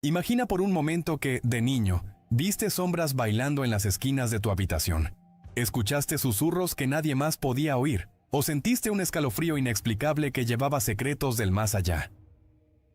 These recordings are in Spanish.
Imagina por un momento que, de niño, viste sombras bailando en las esquinas de tu habitación. Escuchaste susurros que nadie más podía oír, o sentiste un escalofrío inexplicable que llevaba secretos del más allá.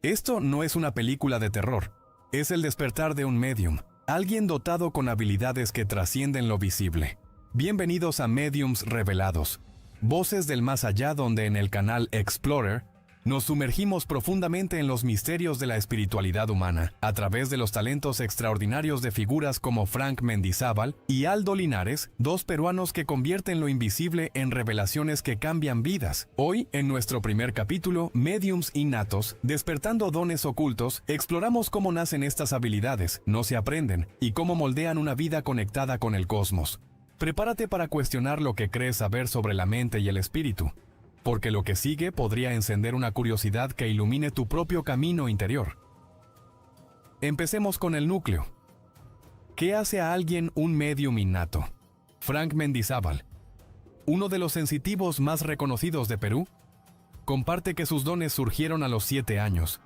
Esto no es una película de terror, es el despertar de un medium, alguien dotado con habilidades que trascienden lo visible. Bienvenidos a Mediums Revelados, voces del más allá, donde en el canal Explorer nos sumergimos profundamente en los misterios de la espiritualidad humana, a través de los talentos extraordinarios de figuras como Frank Mendizábal y Aldo Linares, dos peruanos que convierten lo invisible en revelaciones que cambian vidas. Hoy, en nuestro primer capítulo, Mediums Innatos, despertando dones ocultos, exploramos cómo nacen estas habilidades, no se aprenden, y cómo moldean una vida conectada con el cosmos. Prepárate para cuestionar lo que crees saber sobre la mente y el espíritu, porque lo que sigue podría encender una curiosidad que ilumine tu propio camino interior. Empecemos con el núcleo. ¿Qué hace a alguien un medium innato? Frank Mendizábal, uno de los sensitivos más reconocidos de Perú, comparte que sus dones surgieron a los 7 años,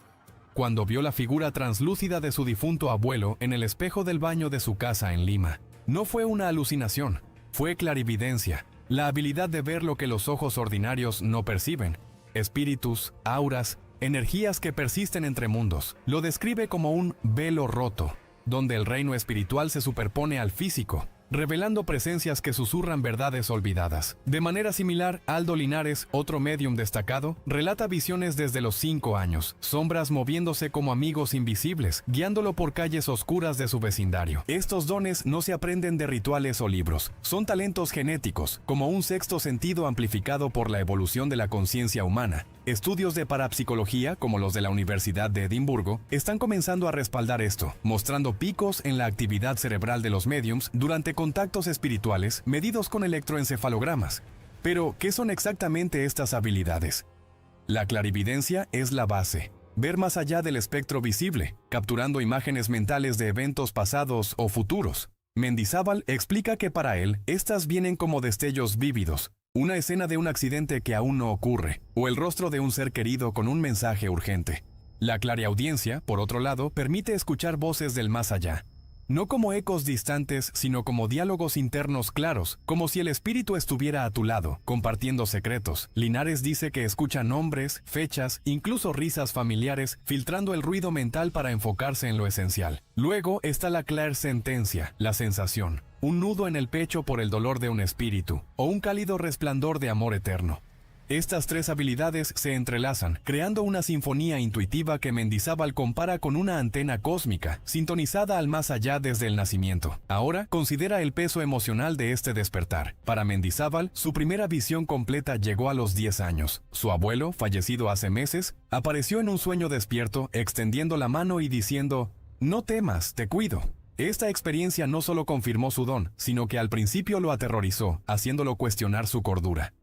cuando vio la figura translúcida de su difunto abuelo en el espejo del baño de su casa en Lima. No fue una alucinación, fue clarividencia. La habilidad de ver lo que los ojos ordinarios no perciben, espíritus, auras, energías que persisten entre mundos. Lo describe como un velo roto, donde el reino espiritual se superpone al físico, revelando presencias que susurran verdades olvidadas. De manera similar, Aldo Linares, otro medium destacado, relata visiones desde los 5 años, sombras moviéndose como amigos invisibles, guiándolo por calles oscuras de su vecindario. Estos dones no se aprenden de rituales o libros, son talentos genéticos, como un sexto sentido amplificado por la evolución de la conciencia humana. Estudios de parapsicología, como los de la Universidad de Edimburgo, están comenzando a respaldar esto, mostrando picos en la actividad cerebral de los mediums durante contactos espirituales medidos con electroencefalogramas. Pero, ¿qué son exactamente estas habilidades? La clarividencia es la base. Ver más allá del espectro visible, capturando imágenes mentales de eventos pasados o futuros. Mendizábal explica que para él, estas vienen como destellos vívidos, una escena de un accidente que aún no ocurre, o el rostro de un ser querido con un mensaje urgente. La clariaudiencia, por otro lado, permite escuchar voces del más allá, no como ecos distantes, sino como diálogos internos claros, como si el espíritu estuviera a tu lado, compartiendo secretos. Linares dice que escucha nombres, fechas, incluso risas familiares, filtrando el ruido mental para enfocarse en lo esencial. Luego está la clairsentencia, la sensación, un nudo en el pecho por el dolor de un espíritu, o un cálido resplandor de amor eterno. Estas tres habilidades se entrelazan, creando una sinfonía intuitiva que Mendizábal compara con una antena cósmica, sintonizada al más allá desde el nacimiento. Ahora, considera el peso emocional de este despertar. Para Mendizábal, su primera visión completa llegó a los 10 años. Su abuelo, fallecido hace meses, apareció en un sueño despierto, extendiendo la mano y diciendo: «No temas, te cuido». Esta experiencia no solo confirmó su don, sino que al principio lo aterrorizó, haciéndolo cuestionar su cordura.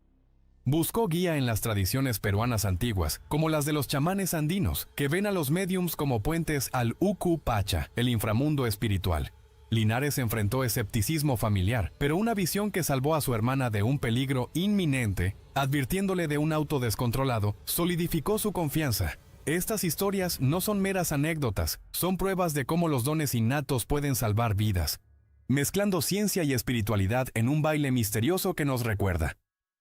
Buscó guía en las tradiciones peruanas antiguas, como las de los chamanes andinos, que ven a los mediums como puentes al Uku Pacha, el inframundo espiritual. Linares enfrentó escepticismo familiar, pero una visión que salvó a su hermana de un peligro inminente, advirtiéndole de un auto descontrolado, solidificó su confianza. Estas historias no son meras anécdotas, son pruebas de cómo los dones innatos pueden salvar vidas, mezclando ciencia y espiritualidad en un baile misterioso que nos recuerda: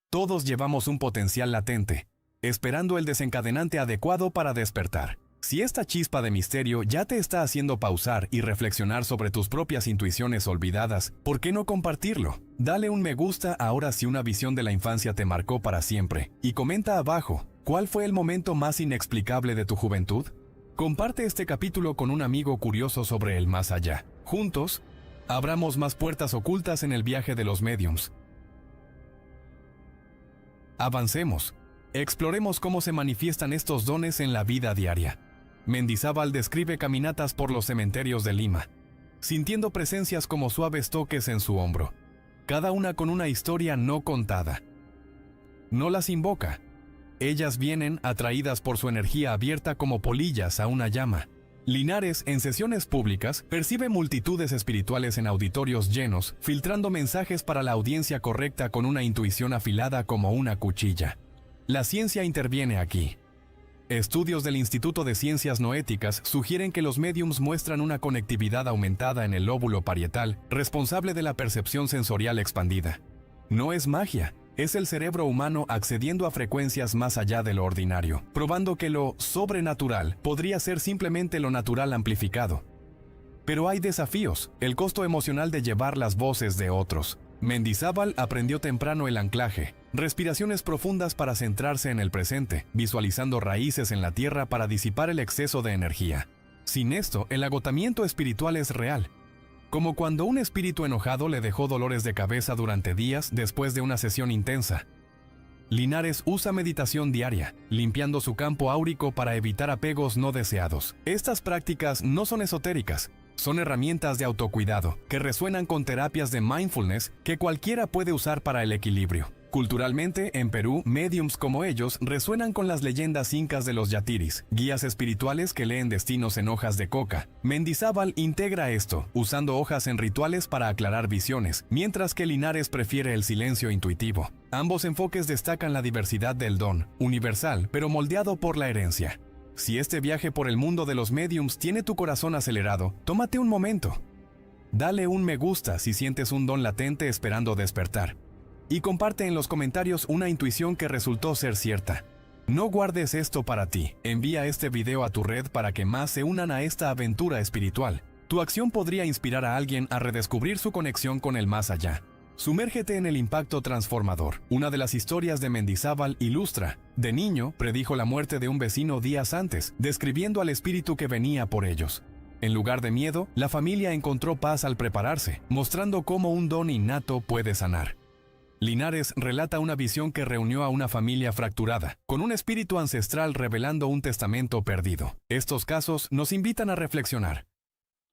todos llevamos un potencial latente, esperando el desencadenante adecuado para despertar. Si esta chispa de misterio ya te está haciendo pausar y reflexionar sobre tus propias intuiciones olvidadas, ¿por qué no compartirlo? Dale un me gusta ahora si una visión de la infancia te marcó para siempre, y comenta abajo, ¿cuál fue el momento más inexplicable de tu juventud? Comparte este capítulo con un amigo curioso sobre el más allá. Juntos, abramos más puertas ocultas en el viaje de los mediums. Avancemos. Exploremos cómo se manifiestan estos dones en la vida diaria. Mendizábal describe caminatas por los cementerios de Lima, sintiendo presencias como suaves toques en su hombro, cada una con una historia no contada. No las invoca. Ellas vienen atraídas por su energía abierta como polillas a una llama. Linares, en sesiones públicas, percibe multitudes espirituales en auditorios llenos, filtrando mensajes para la audiencia correcta con una intuición afilada como una cuchilla. La ciencia interviene aquí. Estudios del Instituto de Ciencias Noéticas sugieren que los médiums muestran una conectividad aumentada en el lóbulo parietal, responsable de la percepción sensorial expandida. No es magia, es el cerebro humano accediendo a frecuencias más allá de lo ordinario, probando que lo sobrenatural podría ser simplemente lo natural amplificado. Pero hay desafíos, el costo emocional de llevar las voces de otros. Mendizábal aprendió temprano el anclaje, respiraciones profundas para centrarse en el presente, visualizando raíces en la tierra para disipar el exceso de energía. Sin esto, el agotamiento espiritual es real, como cuando un espíritu enojado le dejó dolores de cabeza durante días después de una sesión intensa. Linares usa meditación diaria, limpiando su campo áurico para evitar apegos no deseados. Estas prácticas no son esotéricas, son herramientas de autocuidado que resuenan con terapias de mindfulness que cualquiera puede usar para el equilibrio. Culturalmente, en Perú, médiums como ellos resuenan con las leyendas incas de los yatiris, guías espirituales que leen destinos en hojas de coca. Mendizábal integra esto, usando hojas en rituales para aclarar visiones, mientras que Linares prefiere el silencio intuitivo. Ambos enfoques destacan la diversidad del don, universal, pero moldeado por la herencia. Si este viaje por el mundo de los médiums tiene tu corazón acelerado, tómate un momento. Dale un me gusta si sientes un don latente esperando despertar. Y comparte en los comentarios una intuición que resultó ser cierta. No guardes esto para ti. Envía este video a tu red para que más se unan a esta aventura espiritual. Tu acción podría inspirar a alguien a redescubrir su conexión con el más allá. Sumérgete en el impacto transformador. Una de las historias de Mendizábal ilustra. De niño, predijo la muerte de un vecino días antes, describiendo al espíritu que venía por ellos. En lugar de miedo, la familia encontró paz al prepararse, mostrando cómo un don innato puede sanar. Linares relata una visión que reunió a una familia fracturada, con un espíritu ancestral revelando un testamento perdido. Estos casos nos invitan a reflexionar.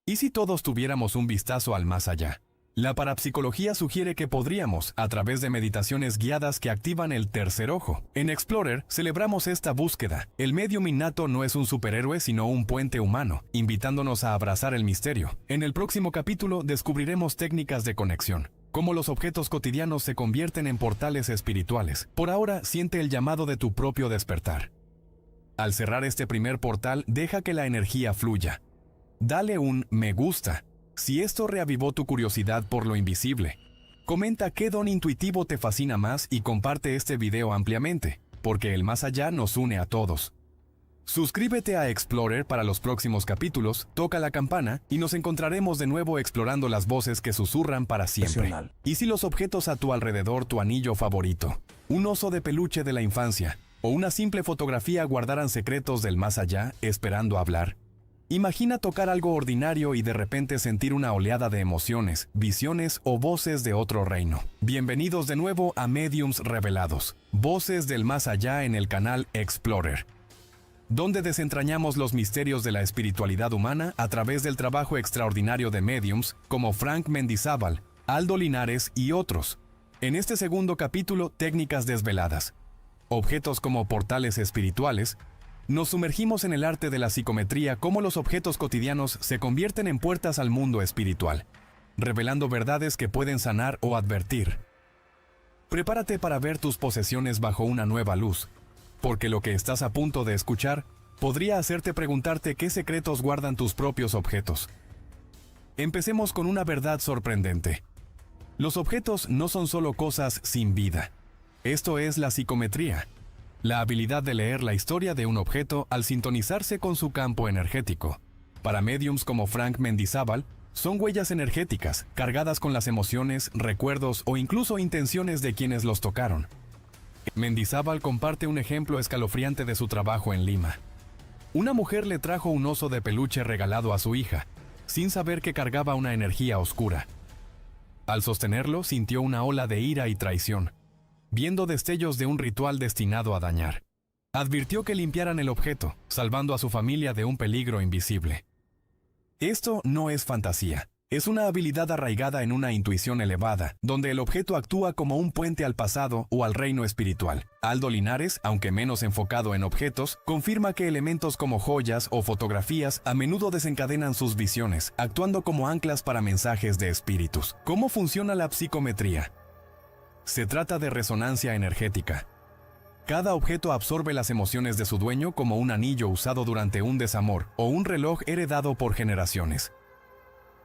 ¿Y si todos tuviéramos un vistazo al más allá? La parapsicología sugiere que podríamos, a través de meditaciones guiadas que activan el tercer ojo. En Explorer celebramos esta búsqueda. El médium innato no es un superhéroe sino un puente humano, invitándonos a abrazar el misterio. En el próximo capítulo descubriremos técnicas de conexión, cómo los objetos cotidianos se convierten en portales espirituales. Por ahora, siente el llamado de tu propio despertar. Al cerrar este primer portal, deja que la energía fluya. Dale un me gusta si esto reavivó tu curiosidad por lo invisible. Comenta qué don intuitivo te fascina más y comparte este video ampliamente, porque el más allá nos une a todos. Suscríbete a Explorer para los próximos capítulos, toca la campana y nos encontraremos de nuevo explorando las voces que susurran para siempre. ¿Y si los objetos a tu alrededor, tu anillo favorito, un oso de peluche de la infancia o una simple fotografía guardaran secretos del más allá esperando hablar? Imagina tocar algo ordinario y de repente sentir una oleada de emociones, visiones o voces de otro reino. Bienvenidos de nuevo a Mediums Revelados, voces del más allá en el canal Explorer, donde desentrañamos los misterios de la espiritualidad humana a través del trabajo extraordinario de mediums como Frank Mendizábal, Aldo Linares y otros. En este segundo capítulo, técnicas desveladas, objetos como portales espirituales, nos sumergimos en el arte de la psicometría, cómo los objetos cotidianos se convierten en puertas al mundo espiritual, revelando verdades que pueden sanar o advertir. Prepárate para ver tus posesiones bajo una nueva luz, porque lo que estás a punto de escuchar podría hacerte preguntarte qué secretos guardan tus propios objetos. Empecemos con una verdad sorprendente. Los objetos no son solo cosas sin vida. Esto es la psicometría, la habilidad de leer la historia de un objeto al sintonizarse con su campo energético. Para médiums como Frank Mendizábal, son huellas energéticas, cargadas con las emociones, recuerdos o incluso intenciones de quienes los tocaron. Mendizábal comparte un ejemplo escalofriante de su trabajo en Lima. Una mujer le trajo un oso de peluche regalado a su hija, sin saber que cargaba una energía oscura. Al sostenerlo, sintió una ola de ira y traición, viendo destellos de un ritual destinado a dañar. Advirtió que limpiaran el objeto, salvando a su familia de un peligro invisible. Esto no es fantasía. Es una habilidad arraigada en una intuición elevada, donde el objeto actúa como un puente al pasado o al reino espiritual. Aldo Linares, aunque menos enfocado en objetos, confirma que elementos como joyas o fotografías a menudo desencadenan sus visiones, actuando como anclas para mensajes de espíritus. ¿Cómo funciona la psicometría? Se trata de resonancia energética. Cada objeto absorbe las emociones de su dueño como un anillo usado durante un desamor o un reloj heredado por generaciones.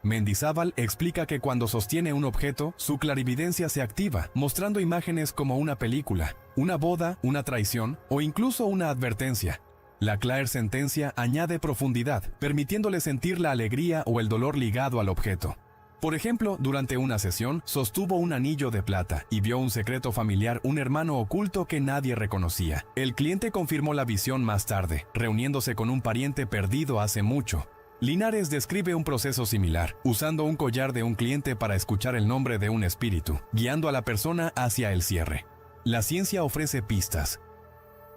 Mendizábal explica que cuando sostiene un objeto, su clarividencia se activa, mostrando imágenes como una película, una boda, una traición o incluso una advertencia. La clairsentencia añade profundidad, permitiéndole sentir la alegría o el dolor ligado al objeto. Por ejemplo, durante una sesión, sostuvo un anillo de plata y vio un secreto familiar, un hermano oculto que nadie reconocía. El cliente confirmó la visión más tarde, reuniéndose con un pariente perdido hace mucho. Linares describe un proceso similar, usando un collar de un cliente para escuchar el nombre de un espíritu, guiando a la persona hacia el cierre. La ciencia ofrece pistas.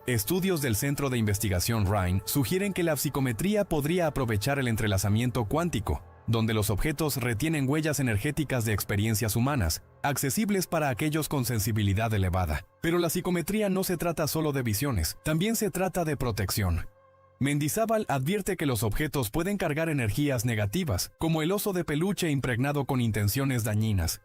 Estudios del Centro de Investigación Rhine sugieren que la psicometría podría aprovechar el entrelazamiento cuántico, donde los objetos retienen huellas energéticas de experiencias humanas, accesibles para aquellos con sensibilidad elevada. Pero la psicometría no se trata solo de visiones, también se trata de protección. Mendizábal advierte que los objetos pueden cargar energías negativas, como el oso de peluche impregnado con intenciones dañinas.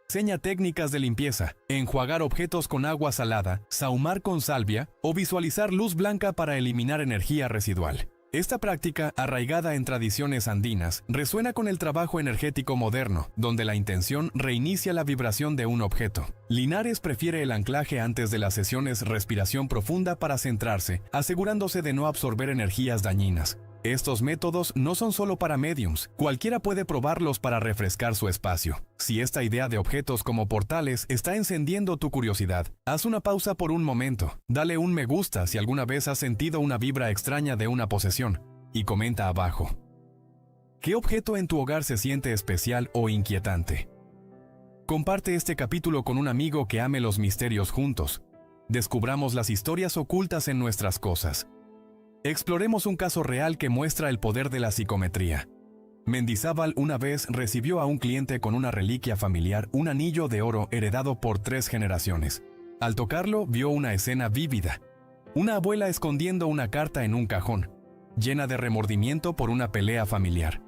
Enseña técnicas de limpieza, enjuagar objetos con agua salada, sahumar con salvia o visualizar luz blanca para eliminar energía residual. Esta práctica, arraigada en tradiciones andinas, resuena con el trabajo energético moderno, donde la intención reinicia la vibración de un objeto. Linares prefiere el anclaje antes de las sesiones, respiración profunda para centrarse, asegurándose de no absorber energías dañinas. Estos métodos no son solo para médiums, cualquiera puede probarlos para refrescar su espacio. Si esta idea de objetos como portales está encendiendo tu curiosidad, haz una pausa por un momento, dale un me gusta si alguna vez has sentido una vibra extraña de una posesión, y comenta abajo. ¿Qué objeto en tu hogar se siente especial o inquietante? Comparte este capítulo con un amigo que ame los misterios juntos. Descubramos las historias ocultas en nuestras cosas. Exploremos un caso real que muestra el poder de la psicometría. Mendizábal una vez recibió a un cliente con una reliquia familiar, un anillo de oro heredado por 3 generaciones. Al tocarlo, vio una escena vívida. Una abuela escondiendo una carta en un cajón, llena de remordimiento por una pelea familiar.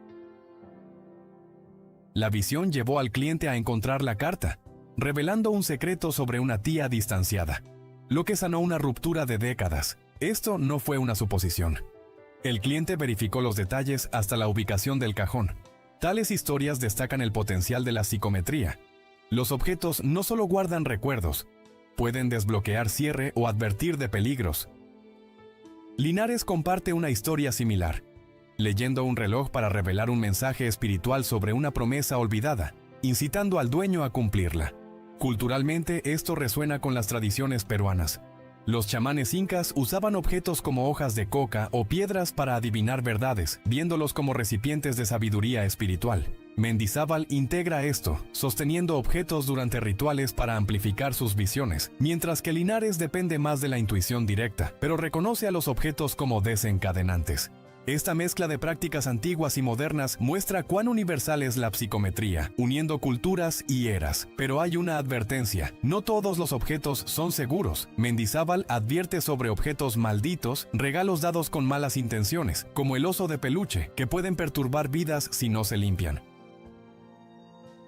La visión llevó al cliente a encontrar la carta, revelando un secreto sobre una tía distanciada, lo que sanó una ruptura de décadas. Esto no fue una suposición. El cliente verificó los detalles hasta la ubicación del cajón. Tales historias destacan el potencial de la psicometría. Los objetos no solo guardan recuerdos, pueden desbloquear cierre o advertir de peligros. Linares comparte una historia similar, leyendo un reloj para revelar un mensaje espiritual sobre una promesa olvidada, incitando al dueño a cumplirla. Culturalmente, esto resuena con las tradiciones peruanas. Los chamanes incas usaban objetos como hojas de coca o piedras para adivinar verdades, viéndolos como recipientes de sabiduría espiritual. Mendizábal integra esto, sosteniendo objetos durante rituales para amplificar sus visiones, mientras que Linares depende más de la intuición directa, pero reconoce a los objetos como desencadenantes. Esta mezcla de prácticas antiguas y modernas muestra cuán universal es la psicometría, uniendo culturas y eras. Pero hay una advertencia, no todos los objetos son seguros. Mendizábal advierte sobre objetos malditos, regalos dados con malas intenciones, como el oso de peluche, que pueden perturbar vidas si no se limpian.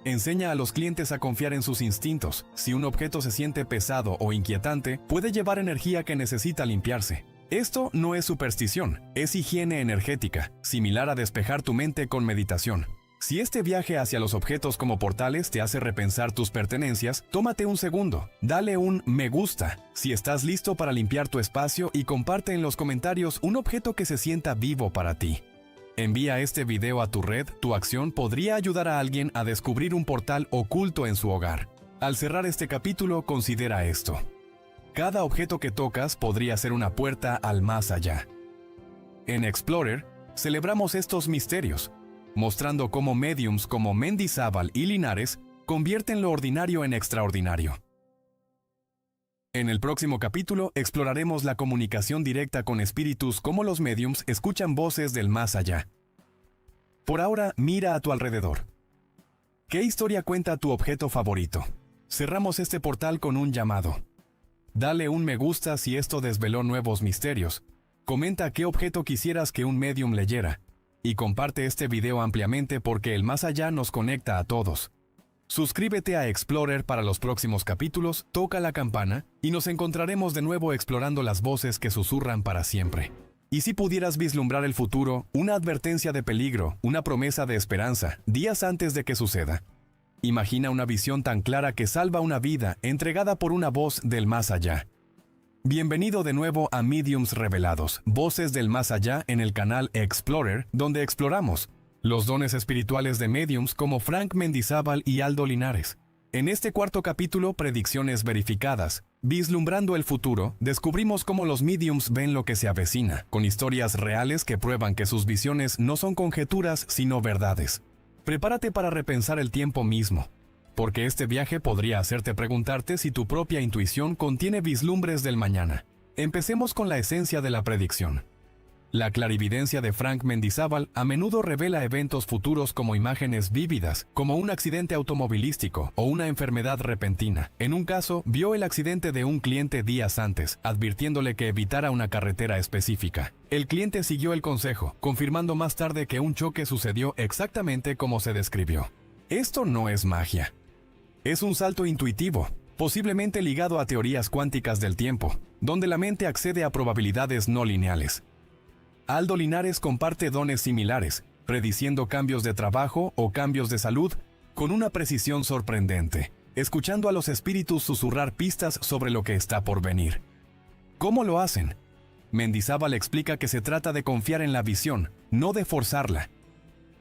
Enseña a los clientes a confiar en sus instintos. Si un objeto se siente pesado o inquietante, puede llevar energía que necesita limpiarse. Esto no es superstición, es higiene energética, similar a despejar tu mente con meditación. Si este viaje hacia los objetos como portales te hace repensar tus pertenencias, tómate un segundo, dale un me gusta si estás listo para limpiar tu espacio y comparte en los comentarios un objeto que se sienta vivo para ti. Envía este video a tu red, tu acción podría ayudar a alguien a descubrir un portal oculto en su hogar. Al cerrar este capítulo, considera esto. Cada objeto que tocas podría ser una puerta al más allá. En Explorer, celebramos estos misterios, mostrando cómo médiums como Mendizábal y Linares convierten lo ordinario en extraordinario. En el próximo capítulo exploraremos la comunicación directa con espíritus, cómo los médiums escuchan voces del más allá. Por ahora, mira a tu alrededor. ¿Qué historia cuenta tu objeto favorito? Cerramos este portal con un llamado. Dale un me gusta si esto desveló nuevos misterios. Comenta qué objeto quisieras que un medium leyera. Y comparte este video ampliamente porque el más allá nos conecta a todos. Suscríbete a Explorer para los próximos capítulos, toca la campana y nos encontraremos de nuevo explorando las voces que susurran para siempre. Y si pudieras vislumbrar el futuro, una advertencia de peligro, una promesa de esperanza, días antes de que suceda. Imagina una visión tan clara que salva una vida, entregada por una voz del más allá. Bienvenido de nuevo a Mediums Revelados, voces del más allá en el canal Explorer, donde exploramos los dones espirituales de mediums como Frank Mendizábal y Aldo Linares. En este cuarto capítulo, Predicciones verificadas, vislumbrando el futuro, descubrimos cómo los mediums ven lo que se avecina, con historias reales que prueban que sus visiones no son conjeturas sino verdades. Prepárate para repensar el tiempo mismo, porque este viaje podría hacerte preguntarte si tu propia intuición contiene vislumbres del mañana. Empecemos con la esencia de la predicción. La clarividencia de Frank Mendizábal a menudo revela eventos futuros como imágenes vívidas, como un accidente automovilístico o una enfermedad repentina. En un caso, vio el accidente de un cliente días antes, advirtiéndole que evitara una carretera específica. El cliente siguió el consejo, confirmando más tarde que un choque sucedió exactamente como se describió. Esto no es magia. Es un salto intuitivo, posiblemente ligado a teorías cuánticas del tiempo, donde la mente accede a probabilidades no lineales. Aldo Linares comparte dones similares, prediciendo cambios de trabajo o cambios de salud con una precisión sorprendente, escuchando a los espíritus susurrar pistas sobre lo que está por venir. ¿Cómo lo hacen? Mendizábal explica que se trata de confiar en la visión, no de forzarla.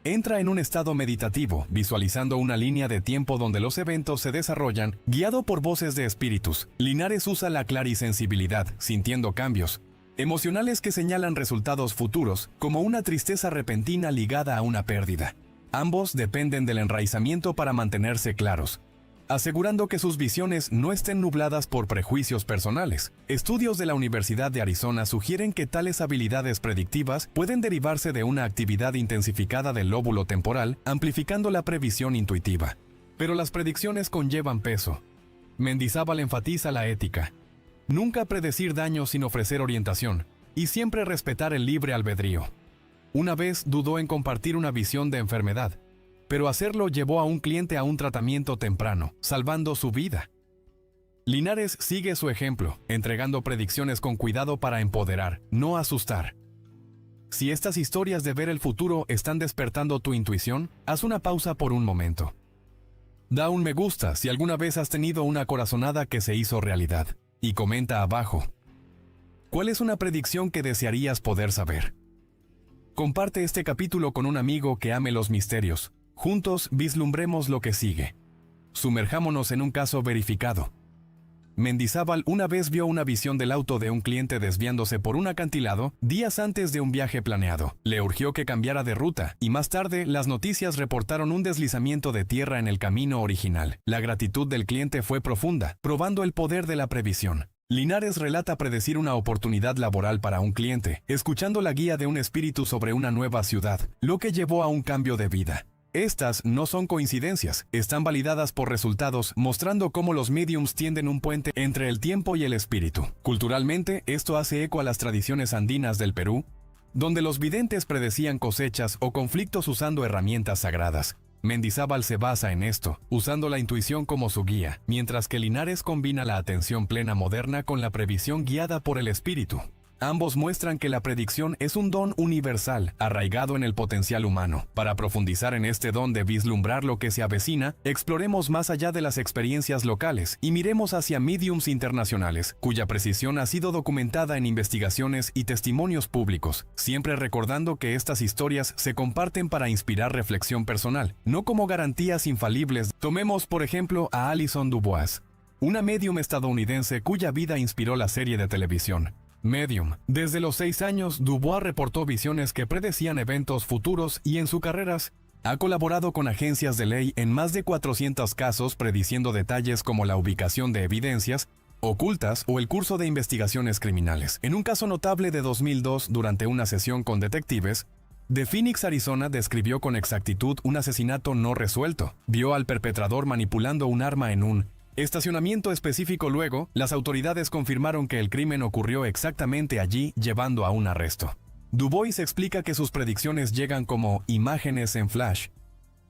Entra en un estado meditativo, visualizando una línea de tiempo donde los eventos se desarrollan, guiado por voces de espíritus. Linares usa la clarisensibilidad, sintiendo cambios emocionales que señalan resultados futuros, como una tristeza repentina ligada a una pérdida. Ambos dependen del enraizamiento para mantenerse claros, asegurando que sus visiones no estén nubladas por prejuicios personales. Estudios de la Universidad de Arizona sugieren que tales habilidades predictivas pueden derivarse de una actividad intensificada del lóbulo temporal, amplificando la previsión intuitiva. Pero las predicciones conllevan peso. Mendizábal enfatiza la ética. Nunca predecir daño sin ofrecer orientación, y siempre respetar el libre albedrío. Una vez dudó en compartir una visión de enfermedad, pero hacerlo llevó a un cliente a un tratamiento temprano, salvando su vida. Linares sigue su ejemplo, entregando predicciones con cuidado para empoderar, no asustar. Si estas historias de ver el futuro están despertando tu intuición, haz una pausa por un momento. Da un me gusta si alguna vez has tenido una corazonada que se hizo realidad. Y comenta abajo, ¿cuál es una predicción que desearías poder saber? Comparte este capítulo con un amigo que ame los misterios. Juntos vislumbremos lo que sigue. Sumerjámonos en un caso verificado. Mendizábal una vez vio una visión del auto de un cliente desviándose por un acantilado días antes de un viaje planeado. Le urgió que cambiara de ruta, y más tarde las noticias reportaron un deslizamiento de tierra en el camino original. La gratitud del cliente fue profunda, probando el poder de la previsión. Linares relata predecir una oportunidad laboral para un cliente, escuchando la guía de un espíritu sobre una nueva ciudad, lo que llevó a un cambio de vida. Estas no son coincidencias, están validadas por resultados, mostrando cómo los mediums tienden un puente entre el tiempo y el espíritu. Culturalmente, esto hace eco a las tradiciones andinas del Perú, donde los videntes predecían cosechas o conflictos usando herramientas sagradas. Mendizábal se basa en esto, usando la intuición como su guía, mientras que Linares combina la atención plena moderna con la previsión guiada por el espíritu. Ambos muestran que la predicción es un don universal, arraigado en el potencial humano. Para profundizar en este don de vislumbrar lo que se avecina, exploremos más allá de las experiencias locales y miremos hacia mediums internacionales, cuya precisión ha sido documentada en investigaciones y testimonios públicos, siempre recordando que estas historias se comparten para inspirar reflexión personal, no como garantías infalibles. Tomemos, por ejemplo, a Alison Dubois, una medium estadounidense cuya vida inspiró la serie de televisión Medium. Desde los 6 años, Dubois reportó visiones que predecían eventos futuros y en sus carreras ha colaborado con agencias de ley en más de 400 casos prediciendo detalles como la ubicación de evidencias ocultas o el curso de investigaciones criminales. En un caso notable de 2002, durante una sesión con detectives, de Phoenix, Arizona, describió con exactitud un asesinato no resuelto. Vio al perpetrador manipulando un arma en un estacionamiento específico. Luego, las autoridades confirmaron que el crimen ocurrió exactamente allí, llevando a un arresto. Dubois explica que sus predicciones llegan como imágenes en flash,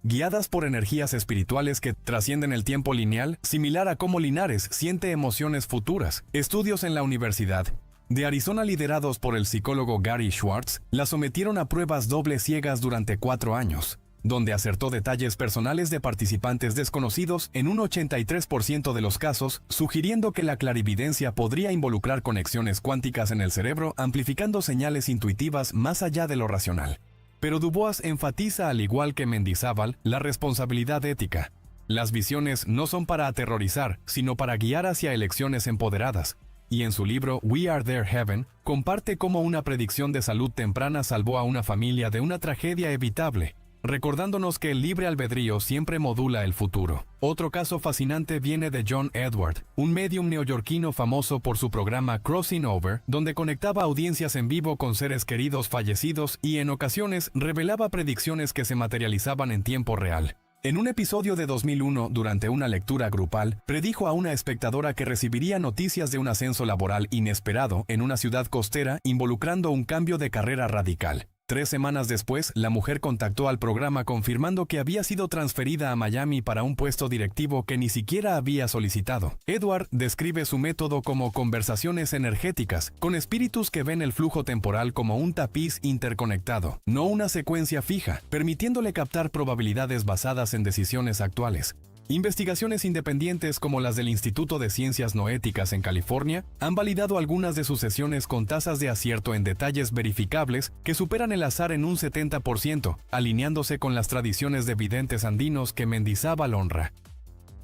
guiadas por energías espirituales que trascienden el tiempo lineal, similar a cómo Linares siente emociones futuras. Estudios en la Universidad de Arizona liderados por el psicólogo Gary Schwartz la sometieron a pruebas doble ciegas durante 4 años, donde acertó detalles personales de participantes desconocidos en un 83% de los casos, sugiriendo que la clarividencia podría involucrar conexiones cuánticas en el cerebro, amplificando señales intuitivas más allá de lo racional. Pero Dubois enfatiza, al igual que Mendizábal, la responsabilidad ética. Las visiones no son para aterrorizar, sino para guiar hacia elecciones empoderadas. Y en su libro We Are There Heaven, comparte cómo una predicción de salud temprana salvó a una familia de una tragedia evitable, recordándonos que el libre albedrío siempre modula el futuro. Otro caso fascinante viene de John Edward, un médium neoyorquino famoso por su programa Crossing Over, donde conectaba audiencias en vivo con seres queridos fallecidos y en ocasiones revelaba predicciones que se materializaban en tiempo real. En un episodio de 2001, durante una lectura grupal, predijo a una espectadora que recibiría noticias de un ascenso laboral inesperado en una ciudad costera involucrando un cambio de carrera radical. 3 semanas después, la mujer contactó al programa confirmando que había sido transferida a Miami para un puesto directivo que ni siquiera había solicitado. Edward describe su método como conversaciones energéticas, con espíritus que ven el flujo temporal como un tapiz interconectado, no una secuencia fija, permitiéndole captar probabilidades basadas en decisiones actuales. Investigaciones independientes como las del Instituto de Ciencias Noéticas en California han validado algunas de sus sesiones con tasas de acierto en detalles verificables que superan el azar en un 70%, alineándose con las tradiciones de videntes andinos que Mendizábal honra.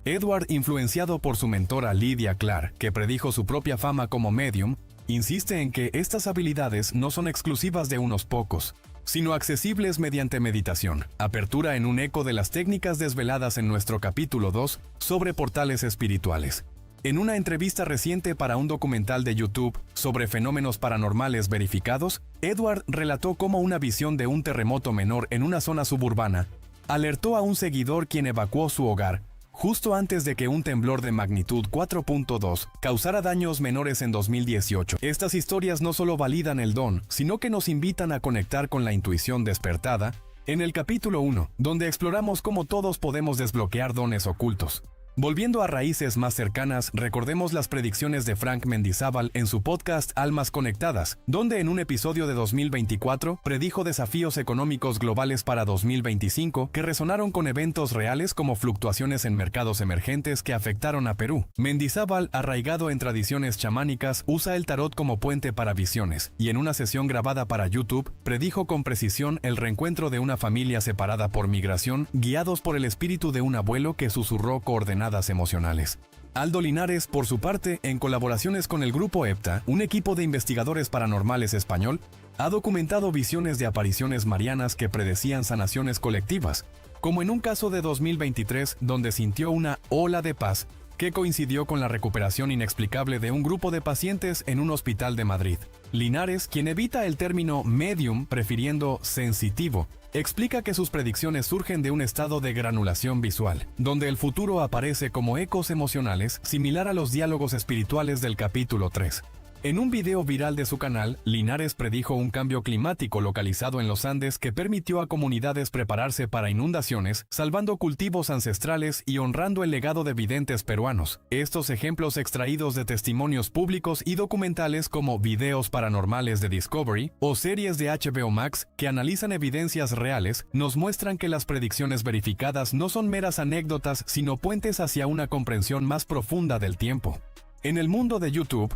Edward, influenciado por su mentora Lydia Clark, que predijo su propia fama como medium, insiste en que estas habilidades no son exclusivas de unos pocos, sino accesibles mediante meditación. Apertura en un eco de las técnicas desveladas en nuestro capítulo 2 sobre portales espirituales. En una entrevista reciente para un documental de YouTube sobre fenómenos paranormales verificados, Edward relató cómo una visión de un terremoto menor en una zona suburbana alertó a un seguidor quien evacuó su hogar justo antes de que un temblor de magnitud 4.2 causara daños menores en 2018. Estas historias no solo validan el don, sino que nos invitan a conectar con la intuición despertada en el capítulo 1, donde exploramos cómo todos podemos desbloquear dones ocultos. Volviendo a raíces más cercanas, recordemos las predicciones de Frank Mendizábal en su podcast Almas Conectadas, donde en un episodio de 2024 predijo desafíos económicos globales para 2025 que resonaron con eventos reales como fluctuaciones en mercados emergentes que afectaron a Perú. Mendizábal, arraigado en tradiciones chamánicas, usa el tarot como puente para visiones, y en una sesión grabada para YouTube, predijo con precisión el reencuentro de una familia separada por migración, guiados por el espíritu de un abuelo que susurró coordenadas emocionales. Aldo Linares, por su parte, en colaboraciones con el grupo EPTA, un equipo de investigadores paranormales español, ha documentado visiones de apariciones marianas que predecían sanaciones colectivas, como en un caso de 2023 donde sintió una ola de paz que coincidió con la recuperación inexplicable de un grupo de pacientes en un hospital de Madrid. Linares, quien evita el término medium prefiriendo sensitivo, explica que sus predicciones surgen de un estado de granulación visual, donde el futuro aparece como ecos emocionales similar a los diálogos espirituales del capítulo 3. En un video viral de su canal, Linares predijo un cambio climático localizado en los Andes que permitió a comunidades prepararse para inundaciones, salvando cultivos ancestrales y honrando el legado de videntes peruanos. Estos ejemplos extraídos de testimonios públicos y documentales como Videos Paranormales de Discovery o series de HBO Max que analizan evidencias reales, nos muestran que las predicciones verificadas no son meras anécdotas, sino puentes hacia una comprensión más profunda del tiempo. En el mundo de YouTube,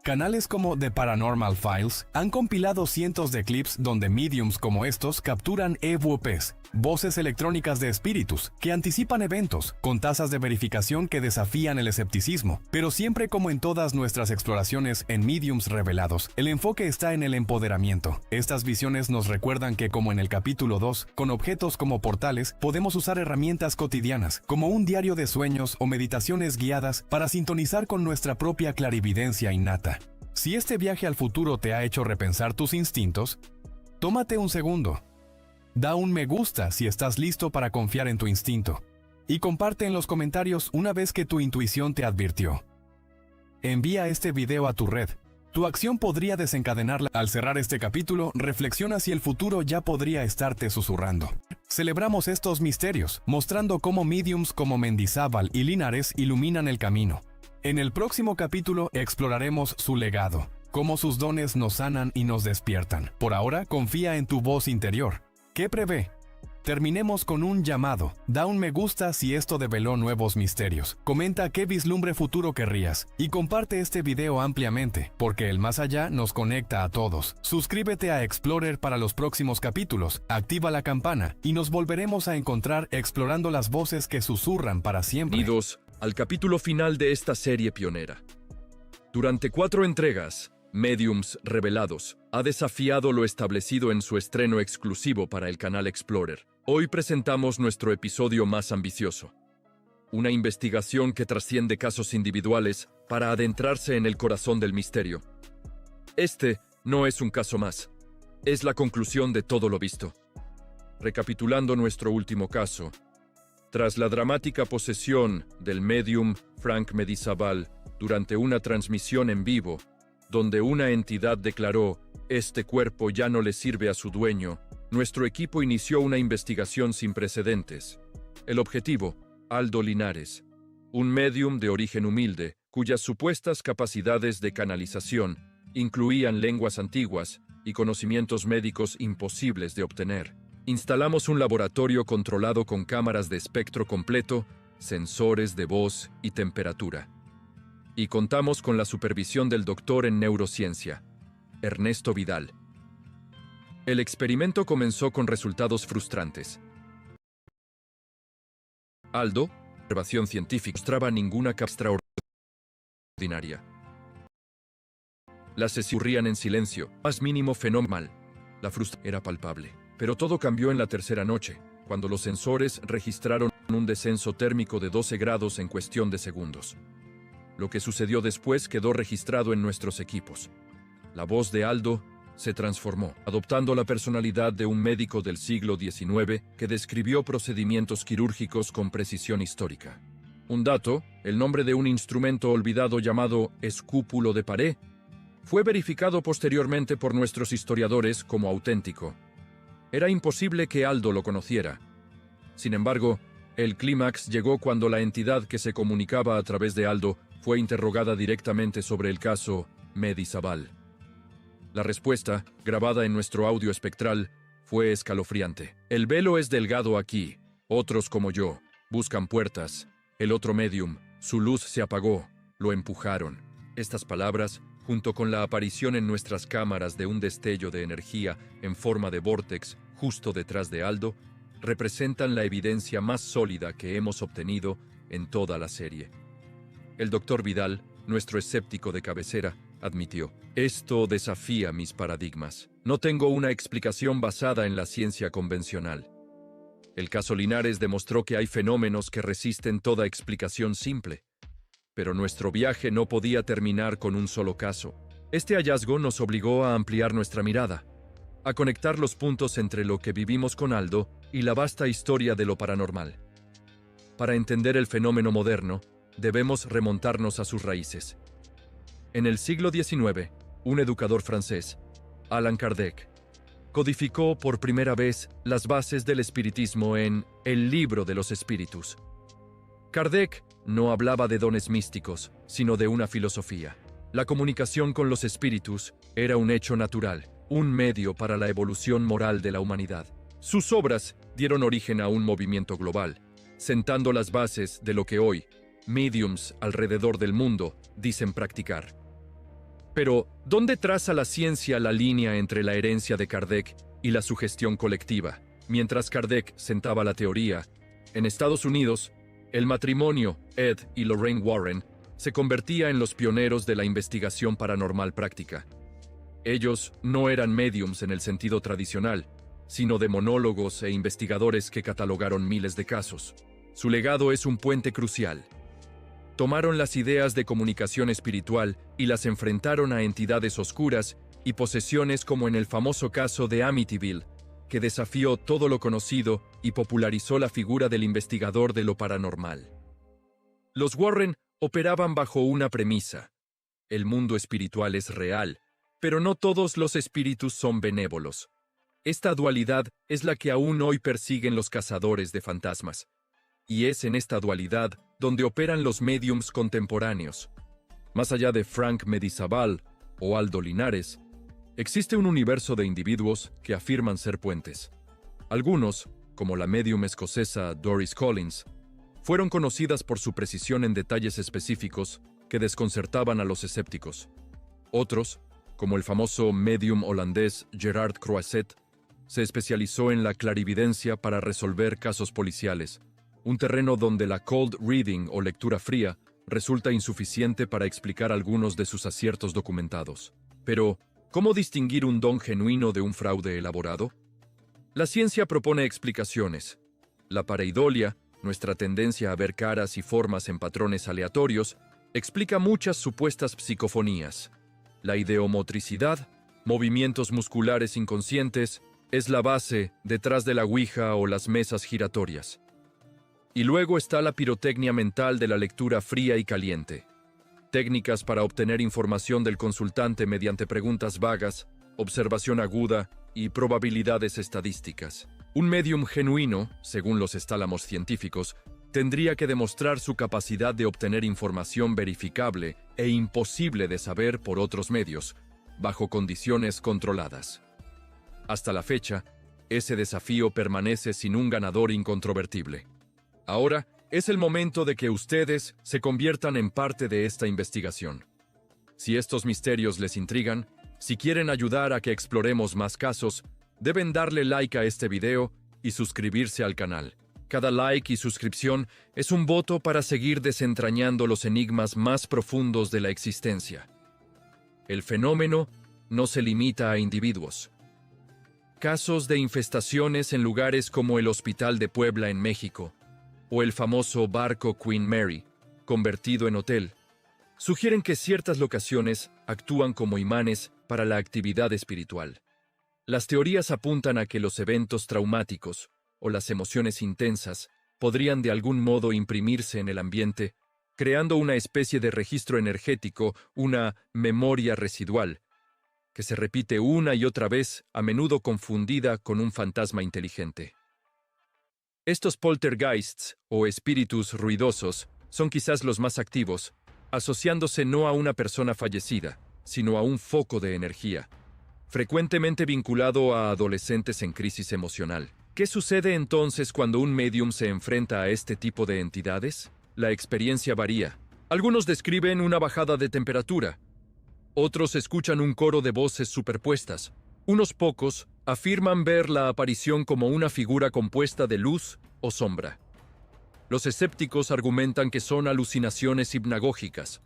canales como The Paranormal Files han compilado cientos de clips donde mediums como estos capturan EVPs, voces electrónicas de espíritus, que anticipan eventos, con tasas de verificación que desafían el escepticismo. Pero siempre como en todas nuestras exploraciones en mediums revelados, el enfoque está en el empoderamiento. Estas visiones nos recuerdan que, como en el capítulo 2, con objetos como portales, podemos usar herramientas cotidianas, como un diario de sueños o meditaciones guiadas, para sintonizar con nuestra propia clarividencia innata. Si este viaje al futuro te ha hecho repensar tus instintos, tómate un segundo. Da un me gusta si estás listo para confiar en tu instinto. Y comparte en los comentarios una vez que tu intuición te advirtió. Envía este video a tu red. Tu acción podría desencadenarla. Al cerrar este capítulo, reflexiona si el futuro ya podría estarte susurrando. celebramos estos misterios, mostrando cómo mediums como Mendizábal y Linares iluminan el camino. En el próximo capítulo exploraremos su legado, cómo sus dones nos sanan y nos despiertan. Por ahora, confía en tu voz interior. ¿Qué prevé? Terminemos con un llamado. Da un me gusta si esto develó nuevos misterios. Comenta qué vislumbre futuro querrías. Y comparte este video ampliamente, porque el más allá nos conecta a todos. Suscríbete a Explorer para los próximos capítulos. Activa la campana y nos volveremos a encontrar explorando las voces que susurran para siempre. Bienvenidos al capítulo final de esta serie pionera. Durante 4 entregas, Mediums Revelados ha desafiado lo establecido en su estreno exclusivo para el canal Explorer. Hoy presentamos nuestro episodio más ambicioso. Una investigación que trasciende casos individuales para adentrarse en el corazón del misterio. Este no es un caso más. Es la conclusión de todo lo visto. Recapitulando nuestro último caso, tras la dramática posesión del medium Frank Mendizábal durante una transmisión en vivo, donde una entidad declaró, «Este cuerpo ya no le sirve a su dueño», nuestro equipo inició una investigación sin precedentes. El objetivo, Aldo Linares, un medium de origen humilde, cuyas supuestas capacidades de canalización incluían lenguas antiguas y conocimientos médicos imposibles de obtener. Instalamos un laboratorio controlado con cámaras de espectro completo, sensores de voz y temperatura. Y contamos con la supervisión del doctor en neurociencia, Ernesto Vidal. El experimento comenzó con resultados frustrantes. Aldo, observación científica, no mostraba ninguna captura extraordinaria. Las sesiones ocurrían en silencio, más mínimo fenómeno. La frustración era palpable. Pero todo cambió en la tercera noche, cuando los sensores registraron un descenso térmico de 12 grados en cuestión de segundos. Lo que sucedió después quedó registrado en nuestros equipos. La voz de Aldo se transformó, adoptando la personalidad de un médico del siglo XIX que describió procedimientos quirúrgicos con precisión histórica. Un dato, el nombre de un instrumento olvidado llamado escúpulo de Paré, fue verificado posteriormente por nuestros historiadores como auténtico. Era imposible que Aldo lo conociera. Sin embargo, el clímax llegó cuando la entidad que se comunicaba a través de Aldo fue interrogada directamente sobre el caso Mendizábal. La respuesta, grabada en nuestro audio espectral, fue escalofriante. El velo es delgado aquí. Otros como yo buscan puertas. El otro medium, su luz se apagó. Lo empujaron. Estas palabras, junto con la aparición en nuestras cámaras de un destello de energía en forma de vórtex justo detrás de Aldo, representan la evidencia más sólida que hemos obtenido en toda la serie. El doctor Vidal, nuestro escéptico de cabecera, admitió: «Esto desafía mis paradigmas. No tengo una explicación basada en la ciencia convencional». El caso Linares demostró que hay fenómenos que resisten toda explicación simple. Pero nuestro viaje no podía terminar con un solo caso. Este hallazgo nos obligó a ampliar nuestra mirada, a conectar los puntos entre lo que vivimos con Aldo y la vasta historia de lo paranormal. Para entender el fenómeno moderno, debemos remontarnos a sus raíces. En el siglo XIX, un educador francés, Allan Kardec, codificó por primera vez las bases del espiritismo en El Libro de los Espíritus. Kardec no hablaba de dones místicos, sino de una filosofía. La comunicación con los espíritus era un hecho natural, un medio para la evolución moral de la humanidad. Sus obras dieron origen a un movimiento global, sentando las bases de lo que hoy, mediums alrededor del mundo, dicen practicar. Pero, ¿dónde traza la ciencia la línea entre la herencia de Kardec y la sugestión colectiva? Mientras Kardec sentaba la teoría, en Estados Unidos, el matrimonio Ed y Lorraine Warren se convertía en los pioneros de la investigación paranormal práctica. Ellos no eran médiums en el sentido tradicional, sino demonólogos e investigadores que catalogaron miles de casos. Su legado es un puente crucial. Tomaron las ideas de comunicación espiritual y las enfrentaron a entidades oscuras y posesiones como en el famoso caso de Amityville, que desafió todo lo conocido y popularizó la figura del investigador de lo paranormal. Los Warren operaban bajo una premisa: el mundo espiritual es real, pero no todos los espíritus son benévolos. Esta dualidad es la que aún hoy persiguen los cazadores de fantasmas. Y es en esta dualidad donde operan los médiums contemporáneos. Más allá de Frank Mendizábal o Aldo Linares, existe un universo de individuos que afirman ser puentes. Algunos, como la médium escocesa Doris Collins, fueron conocidas por su precisión en detalles específicos que desconcertaban a los escépticos. Otros, como el famoso médium holandés Gerard Croiset, se especializó en la clarividencia para resolver casos policiales, un terreno donde la cold reading o lectura fría resulta insuficiente para explicar algunos de sus aciertos documentados. Pero, ¿cómo distinguir un don genuino de un fraude elaborado? La ciencia propone explicaciones. La pareidolia, nuestra tendencia a ver caras y formas en patrones aleatorios, explica muchas supuestas psicofonías. La ideomotricidad, movimientos musculares inconscientes, es la base detrás de la ouija o las mesas giratorias. Y luego está la pirotecnia mental de la lectura fría y caliente. Técnicas para obtener información del consultante mediante preguntas vagas, observación aguda y probabilidades estadísticas. Un médium genuino, según los estálamos científicos, tendría que demostrar su capacidad de obtener información verificable e imposible de saber por otros medios, bajo condiciones controladas. Hasta la fecha, ese desafío permanece sin un ganador incontrovertible. Ahora es el momento de que ustedes se conviertan en parte de esta investigación. Si estos misterios les intrigan, si quieren ayudar a que exploremos más casos, deben darle like a este video y suscribirse al canal. Cada like y suscripción es un voto para seguir desentrañando los enigmas más profundos de la existencia. El fenómeno no se limita a individuos. Casos de infestaciones en lugares como el Hospital de Puebla en México, o el famoso barco Queen Mary, convertido en hotel, sugieren que ciertas locaciones actúan como imanes para la actividad espiritual. Las teorías apuntan a que los eventos traumáticos o las emociones intensas podrían de algún modo imprimirse en el ambiente, creando una especie de registro energético, una memoria residual, que se repite una y otra vez, a menudo confundida con un fantasma inteligente. Estos poltergeists, o espíritus ruidosos, son quizás los más activos, asociándose no a una persona fallecida, sino a un foco de energía, frecuentemente vinculado a adolescentes en crisis emocional. ¿Qué sucede entonces cuando un médium se enfrenta a este tipo de entidades? La experiencia varía. Algunos describen una bajada de temperatura. Otros escuchan un coro de voces superpuestas. Unos pocos afirman ver la aparición como una figura compuesta de luz o sombra. Los escépticos argumentan que son alucinaciones hipnagógicas,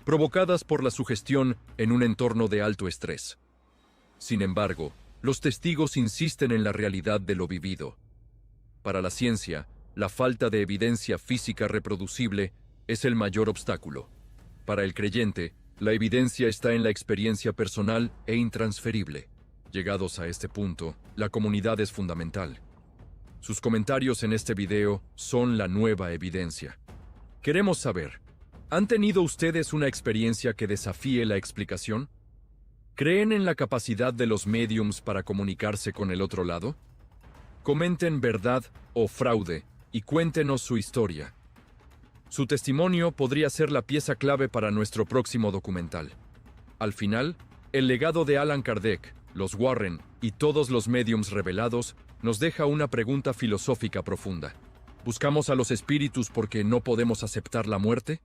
provocadas por la sugestión en un entorno de alto estrés. Sin embargo, los testigos insisten en la realidad de lo vivido. Para la ciencia, la falta de evidencia física reproducible es el mayor obstáculo. Para el creyente, la evidencia está en la experiencia personal e intransferible. Llegados a este punto, la comunidad es fundamental. Sus comentarios en este video son la nueva evidencia. Queremos saber, ¿han tenido ustedes una experiencia que desafíe la explicación? ¿Creen en la capacidad de los médiums para comunicarse con el otro lado? Comenten verdad o fraude y cuéntenos su historia. Su testimonio podría ser la pieza clave para nuestro próximo documental. Al final, el legado de Allan Kardec, los Warren y todos los médiums revelados nos deja una pregunta filosófica profunda. ¿Buscamos a los espíritus porque no podemos aceptar la muerte?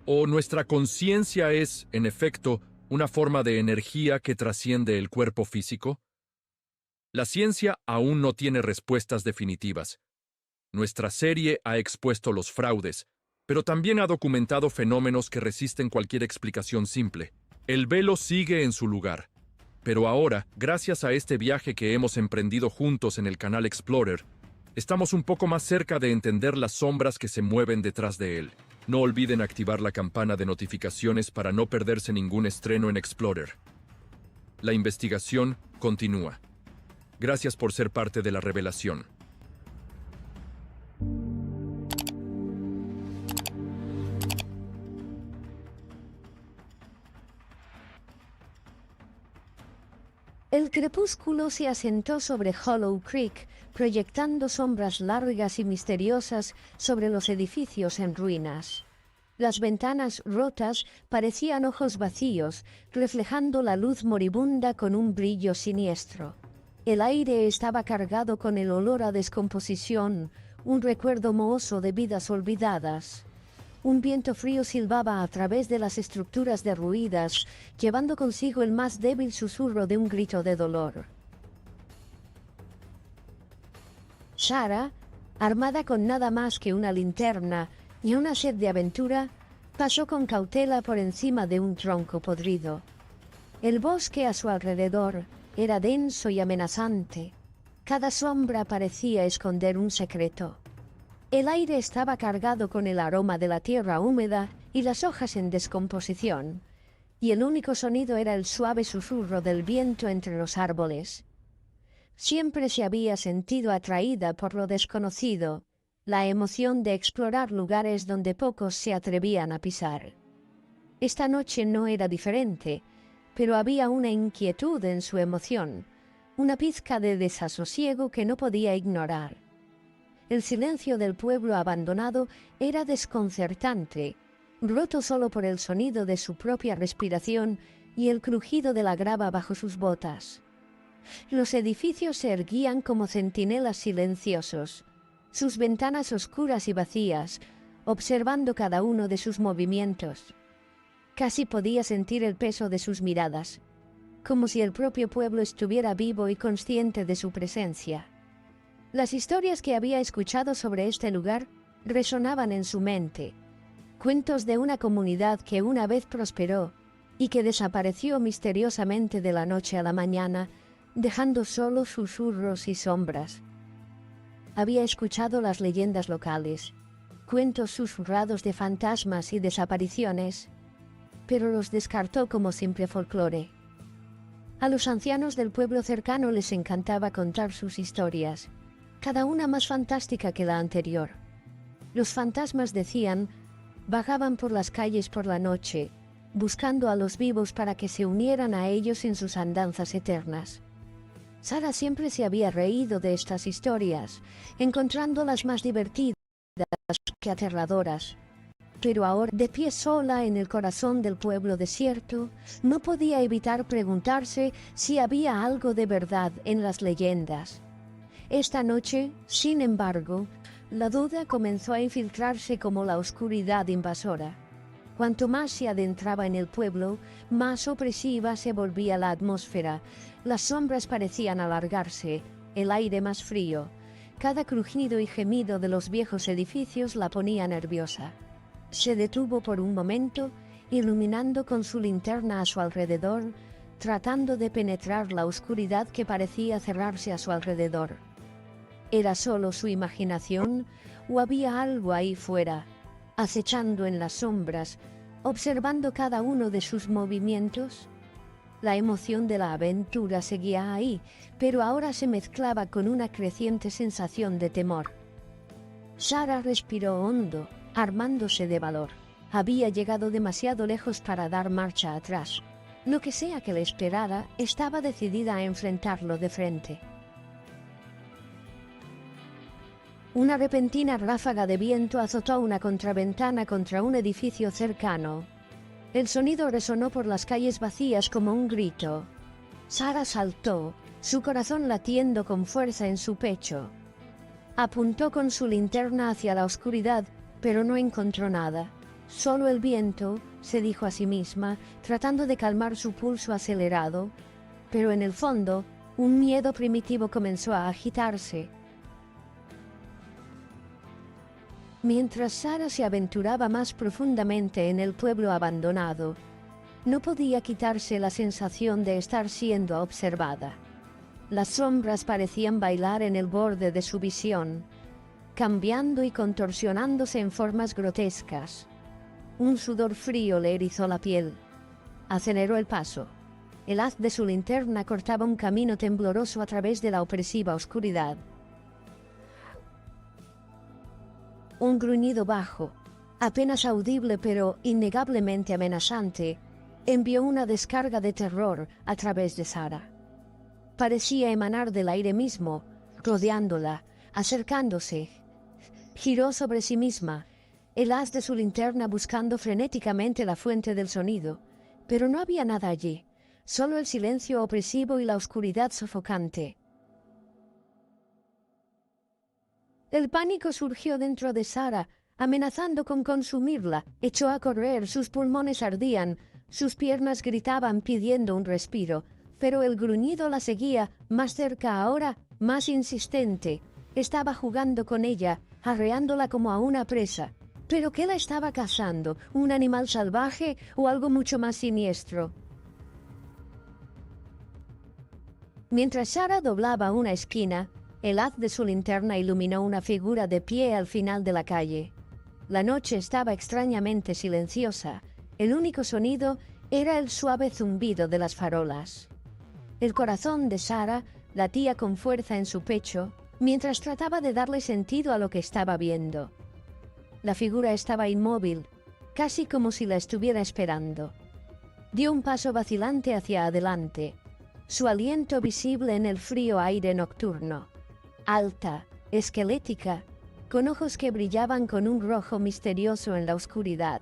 ¿O nuestra conciencia es, en efecto, una forma de energía que trasciende el cuerpo físico? La ciencia aún no tiene respuestas definitivas. Nuestra serie ha expuesto los fraudes, pero también ha documentado fenómenos que resisten cualquier explicación simple. El velo sigue en su lugar. Pero ahora, gracias a este viaje que hemos emprendido juntos en el canal Explorer, estamos un poco más cerca de entender las sombras que se mueven detrás de él. No olviden activar la campana de notificaciones para no perderse ningún estreno en Explorer. La investigación continúa. Gracias por ser parte de la revelación. El crepúsculo se asentó sobre Hollow Creek, proyectando sombras largas y misteriosas sobre los edificios en ruinas. Las ventanas rotas parecían ojos vacíos, reflejando la luz moribunda con un brillo siniestro. El aire estaba cargado con el olor a descomposición, un recuerdo mohoso de vidas olvidadas. Un viento frío silbaba a través de las estructuras derruidas, llevando consigo el más débil susurro de un grito de dolor. Sarah, armada con nada más que una linterna y una sed de aventura, pasó con cautela por encima de un tronco podrido. El bosque a su alrededor era denso y amenazante. Cada sombra parecía esconder un secreto. El aire estaba cargado con el aroma de la tierra húmeda y las hojas en descomposición, y el único sonido era el suave susurro del viento entre los árboles. Siempre se había sentido atraída por lo desconocido, la emoción de explorar lugares donde pocos se atrevían a pisar. Esta noche no era diferente, pero había una inquietud en su emoción, una pizca de desasosiego que no podía ignorar. El silencio del pueblo abandonado era desconcertante, roto solo por el sonido de su propia respiración y el crujido de la grava bajo sus botas. Los edificios se erguían como centinelas silenciosos, sus ventanas oscuras y vacías, observando cada uno de sus movimientos. Casi podía sentir el peso de sus miradas, como si el propio pueblo estuviera vivo y consciente de su presencia. Las historias que había escuchado sobre este lugar resonaban en su mente, cuentos de una comunidad que una vez prosperó y que desapareció misteriosamente de la noche a la mañana, dejando solo susurros y sombras. Había escuchado las leyendas locales, cuentos susurrados de fantasmas y desapariciones, pero los descartó como simple folclore. A los ancianos del pueblo cercano les encantaba contar sus historias, cada una más fantástica que la anterior. Los fantasmas, decían, vagaban por las calles por la noche, buscando a los vivos para que se unieran a ellos en sus andanzas eternas. Sarah siempre se había reído de estas historias, encontrándolas más divertidas que aterradoras. Pero ahora, de pie sola en el corazón del pueblo desierto, no podía evitar preguntarse si había algo de verdad en las leyendas. Esta noche, sin embargo, la duda comenzó a infiltrarse como la oscuridad invasora. Cuanto más se adentraba en el pueblo, más opresiva se volvía la atmósfera. Las sombras parecían alargarse, el aire más frío. Cada crujido y gemido de los viejos edificios la ponía nerviosa. Se detuvo por un momento, iluminando con su linterna a su alrededor, tratando de penetrar la oscuridad que parecía cerrarse a su alrededor. ¿Era solo su imaginación o había algo ahí fuera, acechando en las sombras, observando cada uno de sus movimientos? La emoción de la aventura seguía ahí, pero ahora se mezclaba con una creciente sensación de temor. Sarah respiró hondo, armándose de valor. Había llegado demasiado lejos para dar marcha atrás. Lo que sea que le esperara, estaba decidida a enfrentarlo de frente. Una repentina ráfaga de viento azotó una contraventana contra un edificio cercano. El sonido resonó por las calles vacías como un grito. Sarah saltó, su corazón latiendo con fuerza en su pecho. Apuntó con su linterna hacia la oscuridad, pero no encontró nada. Solo el viento, se dijo a sí misma, tratando de calmar su pulso acelerado. Pero en el fondo, un miedo primitivo comenzó a agitarse. Mientras Sarah se aventuraba más profundamente en el pueblo abandonado, no podía quitarse la sensación de estar siendo observada. Las sombras parecían bailar en el borde de su visión, cambiando y contorsionándose en formas grotescas. Un sudor frío le erizó la piel. Aceleró el paso. El haz de su linterna cortaba un camino tembloroso a través de la opresiva oscuridad. Un gruñido bajo, apenas audible pero innegablemente amenazante, envió una descarga de terror a través de Sarah. parecía emanar del aire mismo, rodeándola, acercándose. Giró sobre sí misma, el haz de su linterna buscando frenéticamente la fuente del sonido, pero no había nada allí, solo el silencio opresivo y la oscuridad sofocante. El pánico surgió dentro de Sara, amenazando con consumirla. Echó a correr, sus pulmones ardían, sus piernas gritaban pidiendo un respiro, pero el gruñido la seguía, más cerca ahora, más insistente. Estaba jugando con ella, arreándola como a una presa. ¿Pero qué la estaba cazando? ¿Un animal salvaje o algo mucho más siniestro? Mientras Sara doblaba una esquina, el haz de su linterna iluminó una figura de pie al final de la calle. La noche estaba extrañamente silenciosa. El único sonido era el suave zumbido de las farolas. El corazón de Sara latía con fuerza en su pecho, mientras trataba de darle sentido a lo que estaba viendo. La figura estaba inmóvil, casi como si la estuviera esperando. Dio un paso vacilante hacia adelante, su aliento visible en el frío aire nocturno. Alta, esquelética, con ojos que brillaban con un rojo misterioso en la oscuridad.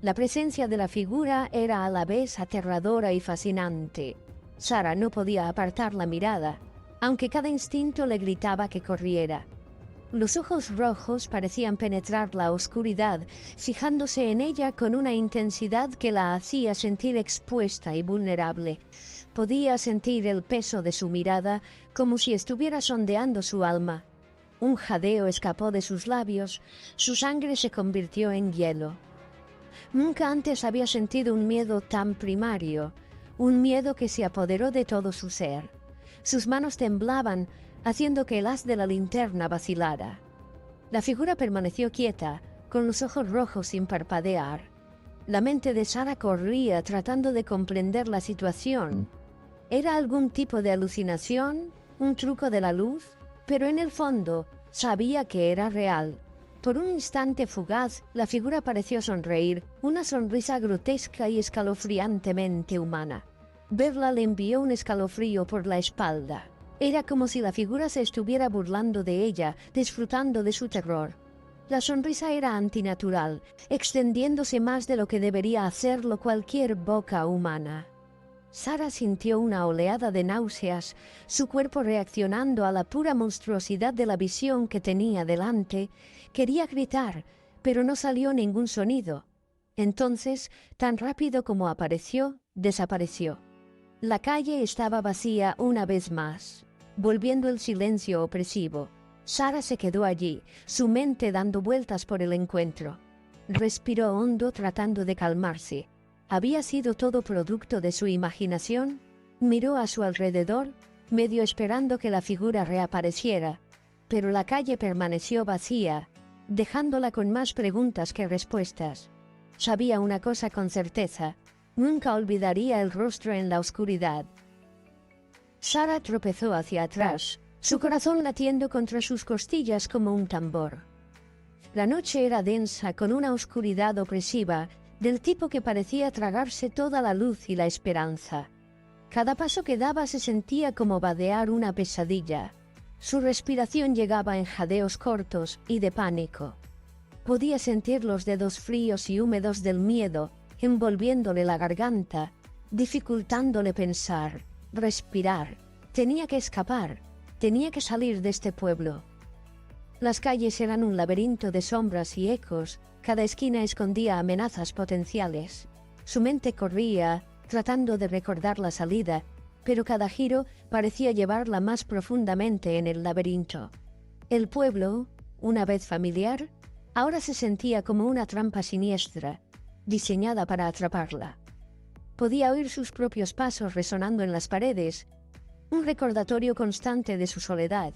La presencia de la figura era a la vez aterradora y fascinante. Sara no podía apartar la mirada, aunque cada instinto le gritaba que corriera. Los ojos rojos parecían penetrar la oscuridad, fijándose en ella con una intensidad que la hacía sentir expuesta y vulnerable. Podía sentir el peso de su mirada como si estuviera sondeando su alma. Un jadeo escapó de sus labios, su sangre se convirtió en hielo. Nunca antes había sentido un miedo tan primario, un miedo que se apoderó de todo su ser. Sus manos temblaban, haciendo que el haz de la linterna vacilara. La figura permaneció quieta, con los ojos rojos sin parpadear. La mente de Sara corría tratando de comprender la situación. ¿Era algún tipo de alucinación? ¿Un truco de la luz? Pero en el fondo, sabía que era real. Por un instante fugaz, la figura pareció sonreír, una sonrisa grotesca y escalofriantemente humana. Verla le envió un escalofrío por la espalda. Era como si la figura se estuviera burlando de ella, disfrutando de su terror. La sonrisa era antinatural, extendiéndose más de lo que debería hacerlo cualquier boca humana. Sara sintió una oleada de náuseas, su cuerpo reaccionando a la pura monstruosidad de la visión que tenía delante. Quería gritar, pero no salió ningún sonido. Entonces, tan rápido como apareció, desapareció. La calle estaba vacía una vez más, volviendo el silencio opresivo. Sara se quedó allí, su mente dando vueltas por el encuentro. Respiró hondo tratando de calmarse. ¿Había sido todo producto de su imaginación? Miró a su alrededor, medio esperando que la figura reapareciera, pero la calle permaneció vacía, dejándola con más preguntas que respuestas. Sabía una cosa con certeza: nunca olvidaría el rostro en la oscuridad. Sara tropezó hacia atrás, su corazón latiendo contra sus costillas como un tambor. La noche era densa, con una oscuridad opresiva, del tipo que parecía tragarse toda la luz y la esperanza. Cada paso que daba se sentía como vadear una pesadilla. Su respiración llegaba en jadeos cortos y de pánico. Podía sentir los dedos fríos y húmedos del miedo, envolviéndole la garganta, dificultándole pensar, respirar. Tenía que escapar, tenía que salir de este pueblo. Las calles eran un laberinto de sombras y ecos, cada esquina escondía amenazas potenciales. Su mente corría, tratando de recordar la salida, pero cada giro parecía llevarla más profundamente en el laberinto. El pueblo, una vez familiar, ahora se sentía como una trampa siniestra, diseñada para atraparla. Podía oír sus propios pasos resonando en las paredes, un recordatorio constante de su soledad,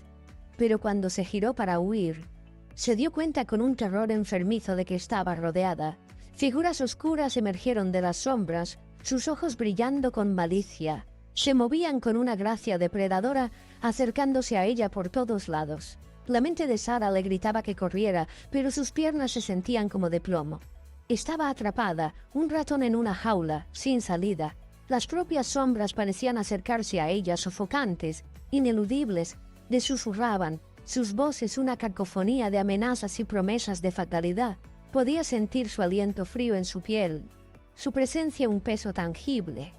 pero cuando se giró para huir, se dio cuenta con un terror enfermizo de que estaba rodeada. Figuras oscuras emergieron de las sombras, sus ojos brillando con malicia. Se movían con una gracia depredadora, acercándose a ella por todos lados. La mente de Sara le gritaba que corriera, pero sus piernas se sentían como de plomo. Estaba atrapada, un ratón en una jaula, sin salida. Las propias sombras parecían acercarse a ella sofocantes, ineludibles, le susurraban, sus voces una cacofonía de amenazas y promesas de fatalidad. Podía sentir su aliento frío en su piel, su presencia un peso tangible.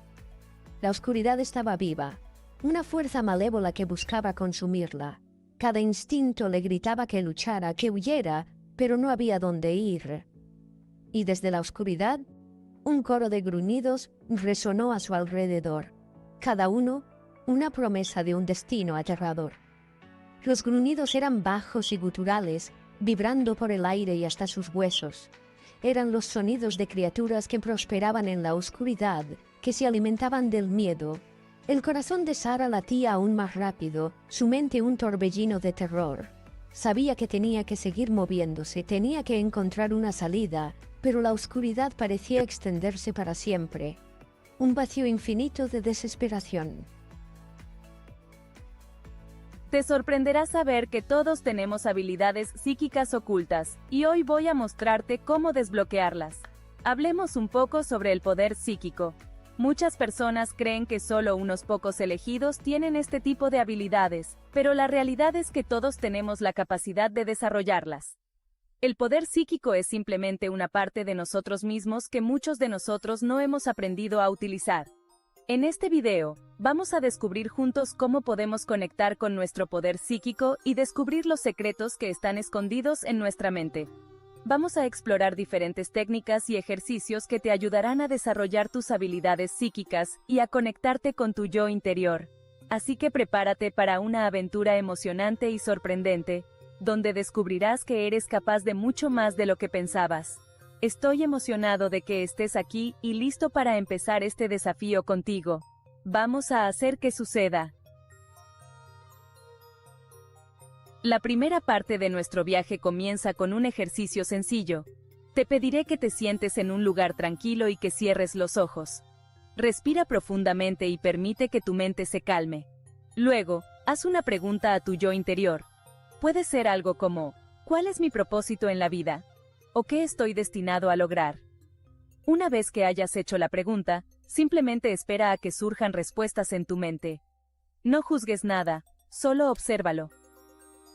La oscuridad estaba viva, una fuerza malévola que buscaba consumirla. Cada instinto le gritaba que luchara, que huyera, pero no había dónde ir. Y desde la oscuridad, un coro de gruñidos resonó a su alrededor, cada uno una promesa de un destino aterrador. Los gruñidos eran bajos y guturales, vibrando por el aire y hasta sus huesos. Eran los sonidos de criaturas que prosperaban en la oscuridad, que se alimentaban del miedo. El corazón de Sara latía aún más rápido, su mente un torbellino de terror. Sabía que tenía que seguir moviéndose, tenía que encontrar una salida, pero la oscuridad parecía extenderse para siempre. Un vacío infinito de desesperación. Te sorprenderá saber que todos tenemos habilidades psíquicas ocultas, y hoy voy a mostrarte cómo desbloquearlas. Hablemos un poco sobre el poder psíquico. Muchas personas creen que solo unos pocos elegidos tienen este tipo de habilidades, pero la realidad es que todos tenemos la capacidad de desarrollarlas. El poder psíquico es simplemente una parte de nosotros mismos que muchos de nosotros no hemos aprendido a utilizar. En este video, vamos a descubrir juntos cómo podemos conectar con nuestro poder psíquico y descubrir los secretos que están escondidos en nuestra mente. Vamos a explorar diferentes técnicas y ejercicios que te ayudarán a desarrollar tus habilidades psíquicas y a conectarte con tu yo interior. Así que prepárate para una aventura emocionante y sorprendente, donde descubrirás que eres capaz de mucho más de lo que pensabas. Estoy emocionado de que estés aquí y listo para empezar este desafío contigo. Vamos a hacer que suceda. La primera parte de nuestro viaje comienza con un ejercicio sencillo. Te pediré que te sientes en un lugar tranquilo y que cierres los ojos. Respira profundamente y permite que tu mente se calme. Luego, haz una pregunta a tu yo interior. Puede ser algo como, ¿cuál es mi propósito en la vida? ¿O qué estoy destinado a lograr? Una vez que hayas hecho la pregunta, simplemente espera a que surjan respuestas en tu mente. No juzgues nada, solo obsérvalo.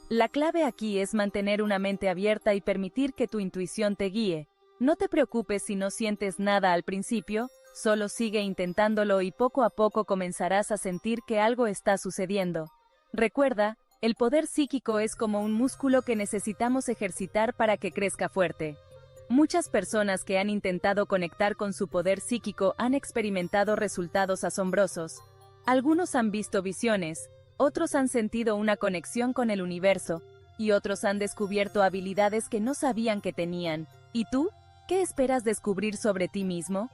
La clave aquí es mantener una mente abierta y permitir que tu intuición te guíe. No te preocupes si no sientes nada al principio, solo sigue intentándolo y poco a poco comenzarás a sentir que algo está sucediendo. Recuerda, el poder psíquico es como un músculo que necesitamos ejercitar para que crezca fuerte. Muchas personas que han intentado conectar con su poder psíquico han experimentado resultados asombrosos. Algunos han visto visiones, otros han sentido una conexión con el universo, y otros han descubierto habilidades que no sabían que tenían. ¿Y tú? ¿Qué esperas descubrir sobre ti mismo?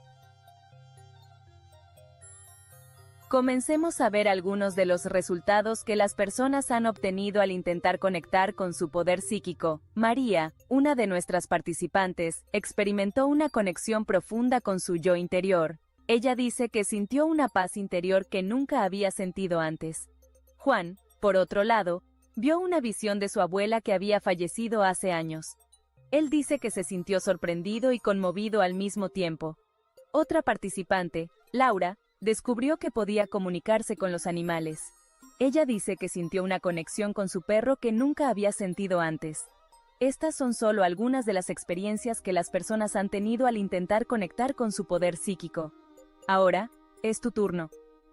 Comencemos a ver algunos de los resultados que las personas han obtenido al intentar conectar con su poder psíquico. María, una de nuestras participantes, experimentó una conexión profunda con su yo interior. Ella dice que sintió una paz interior que nunca había sentido antes. Juan, por otro lado, vio una visión de su abuela que había fallecido hace años. Él dice que se sintió sorprendido y conmovido al mismo tiempo. Otra participante, Laura, descubrió que podía comunicarse con los animales. Ella dice que sintió una conexión con su perro que nunca había sentido antes. Estas son solo algunas de las experiencias que las personas han tenido al intentar conectar con su poder psíquico. Ahora, es tu turno.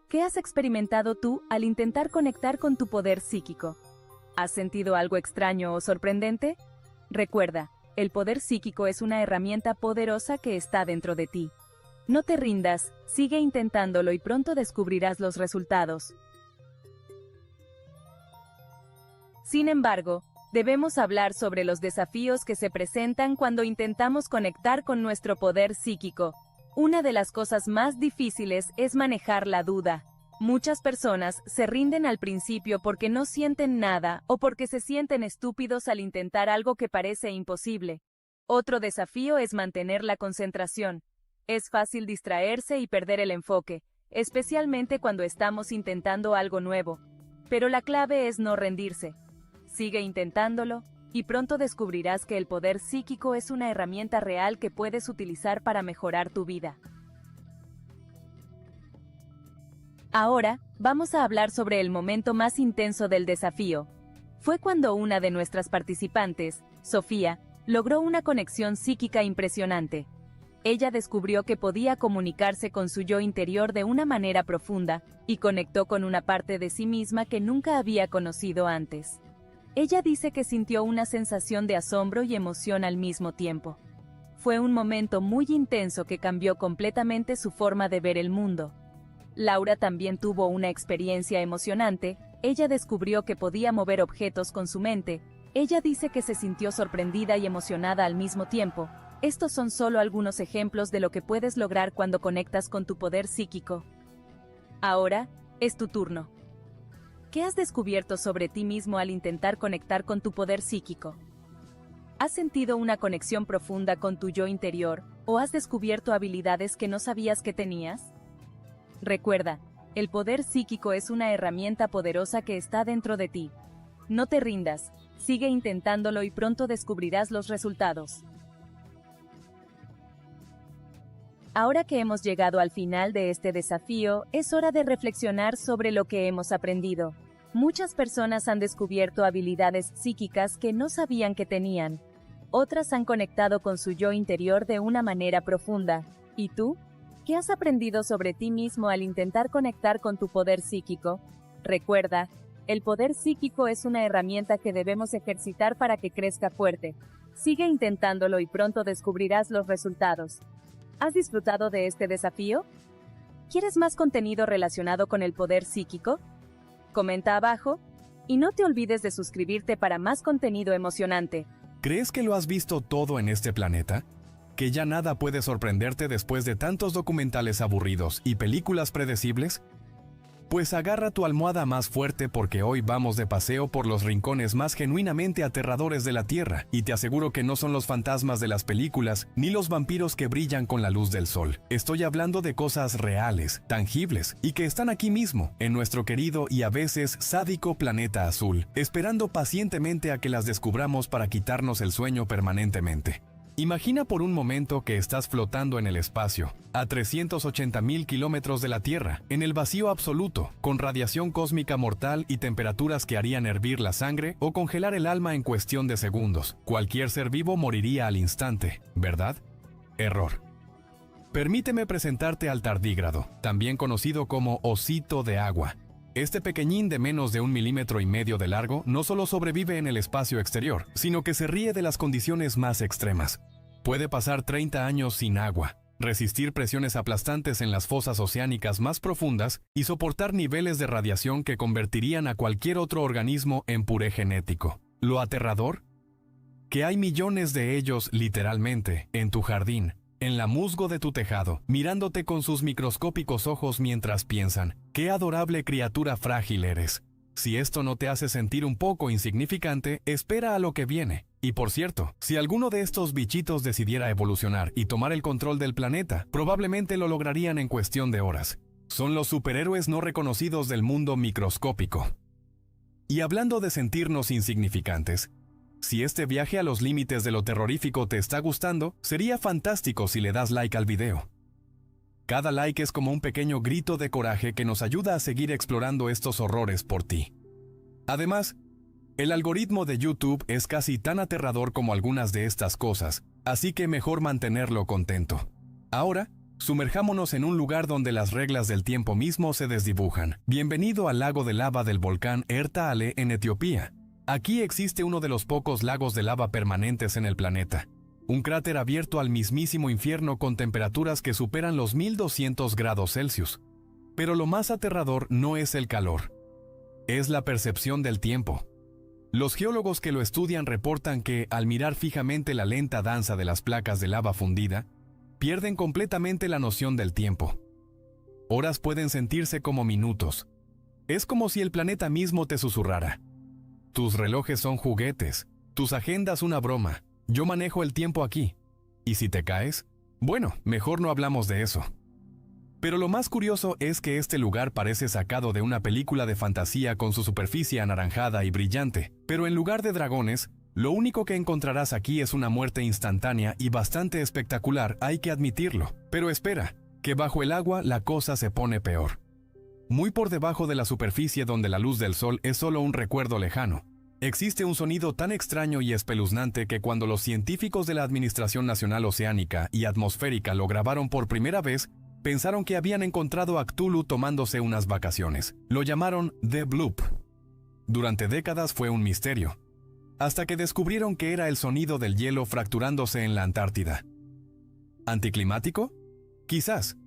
¿Qué has experimentado tú al intentar conectar con tu poder psíquico? ¿Has sentido algo extraño o sorprendente? Recuerda, el poder psíquico es una herramienta poderosa que está dentro de ti. No te rindas, sigue intentándolo y pronto descubrirás los resultados. Sin embargo, debemos hablar sobre los desafíos que se presentan cuando intentamos conectar con nuestro poder psíquico. Una de las cosas más difíciles es manejar la duda. Muchas personas se rinden al principio porque no sienten nada o porque se sienten estúpidos al intentar algo que parece imposible. Otro desafío es mantener la concentración. Es fácil distraerse y perder el enfoque, especialmente cuando estamos intentando algo nuevo. Pero la clave es no rendirse. Sigue intentándolo, y pronto descubrirás que el poder psíquico es una herramienta real que puedes utilizar para mejorar tu vida. Ahora, vamos a hablar sobre el momento más intenso del desafío. Fue cuando una de nuestras participantes, Sofía, logró una conexión psíquica impresionante. Ella descubrió que podía comunicarse con su yo interior de una manera profunda, y conectó con una parte de sí misma que nunca había conocido antes. Ella dice que sintió una sensación de asombro y emoción al mismo tiempo. Fue un momento muy intenso que cambió completamente su forma de ver el mundo. Laura también tuvo una experiencia emocionante. Ella descubrió que podía mover objetos con su mente. Ella dice que se sintió sorprendida y emocionada al mismo tiempo. Estos son solo algunos ejemplos de lo que puedes lograr cuando conectas con tu poder psíquico. Ahora, es tu turno. ¿Qué has descubierto sobre ti mismo al intentar conectar con tu poder psíquico? ¿Has sentido una conexión profunda con tu yo interior, o has descubierto habilidades que no sabías que tenías? Recuerda, el poder psíquico es una herramienta poderosa que está dentro de ti. No te rindas, sigue intentándolo y pronto descubrirás los resultados. Ahora que hemos llegado al final de este desafío, es hora de reflexionar sobre lo que hemos aprendido. Muchas personas han descubierto habilidades psíquicas que no sabían que tenían. Otras han conectado con su yo interior de una manera profunda. ¿Y tú? ¿Qué has aprendido sobre ti mismo al intentar conectar con tu poder psíquico? Recuerda, el poder psíquico es una herramienta que debemos ejercitar para que crezca fuerte. Sigue intentándolo y pronto descubrirás los resultados. ¿Has disfrutado de este desafío? ¿Quieres más contenido relacionado con el poder psíquico? Comenta abajo, y no te olvides de suscribirte para más contenido emocionante. ¿Crees que lo has visto todo en este planeta? ¿Que ya nada puede sorprenderte después de tantos documentales aburridos y películas predecibles? Pues agarra tu almohada más fuerte porque hoy vamos de paseo por los rincones más genuinamente aterradores de la Tierra, y te aseguro que no son los fantasmas de las películas, ni los vampiros que brillan con la luz del sol. Estoy hablando de cosas reales, tangibles, y que están aquí mismo, en nuestro querido y a veces sádico planeta azul, esperando pacientemente a que las descubramos para quitarnos el sueño permanentemente. Imagina por un momento que estás flotando en el espacio, a 380.000 kilómetros de la Tierra, en el vacío absoluto, con radiación cósmica mortal y temperaturas que harían hervir la sangre o congelar el alma en cuestión de segundos. Cualquier ser vivo moriría al instante, ¿verdad? Error. Permíteme presentarte al tardígrado, también conocido como osito de agua. Este pequeñín de menos de 1,5 milímetros de largo no solo sobrevive en el espacio exterior, sino que se ríe de las condiciones más extremas. Puede pasar 30 años sin agua, resistir presiones aplastantes en las fosas oceánicas más profundas y soportar niveles de radiación que convertirían a cualquier otro organismo en puré genético. ¿Lo aterrador? Que hay millones de ellos, literalmente, en tu jardín, en la musgo de tu tejado, mirándote con sus microscópicos ojos mientras piensan: ¡qué adorable criatura frágil eres! Si esto no te hace sentir un poco insignificante, espera a lo que viene. Y por cierto, si alguno de estos bichitos decidiera evolucionar y tomar el control del planeta, probablemente lo lograrían en cuestión de horas. Son los superhéroes no reconocidos del mundo microscópico. Y hablando de sentirnos insignificantes, si este viaje a los límites de lo terrorífico te está gustando, sería fantástico si le das like al video. Cada like es como un pequeño grito de coraje que nos ayuda a seguir explorando estos horrores por ti. Además, el algoritmo de YouTube es casi tan aterrador como algunas de estas cosas, así que mejor mantenerlo contento. Ahora, sumerjámonos en un lugar donde las reglas del tiempo mismo se desdibujan. Bienvenido al lago de lava del volcán Erta-Ale en Etiopía. Aquí existe uno de los pocos lagos de lava permanentes en el planeta. Un cráter abierto al mismísimo infierno con temperaturas que superan los 1200 grados Celsius. Pero lo más aterrador no es el calor. Es la percepción del tiempo. Los geólogos que lo estudian reportan que, al mirar fijamente la lenta danza de las placas de lava fundida, pierden completamente la noción del tiempo. Horas pueden sentirse como minutos. Es como si el planeta mismo te susurrara: tus relojes son juguetes, tus agendas una broma, yo manejo el tiempo aquí. ¿Y si te caes? Bueno, mejor no hablamos de eso. Pero lo más curioso es que este lugar parece sacado de una película de fantasía con su superficie anaranjada y brillante, pero en lugar de dragones, lo único que encontrarás aquí es una muerte instantánea y bastante espectacular, hay que admitirlo. Pero espera, que bajo el agua la cosa se pone peor. muy por debajo de la superficie donde la luz del sol es solo un recuerdo lejano. Existe un sonido tan extraño y espeluznante que cuando los científicos de la Administración Nacional Oceánica y Atmosférica lo grabaron por primera vez, pensaron que habían encontrado a Cthulhu tomándose unas vacaciones. Lo llamaron The Bloop. Durante décadas fue un misterio, hasta que descubrieron que era el sonido del hielo fracturándose en la Antártida. ¿Anticlimático? Quizás.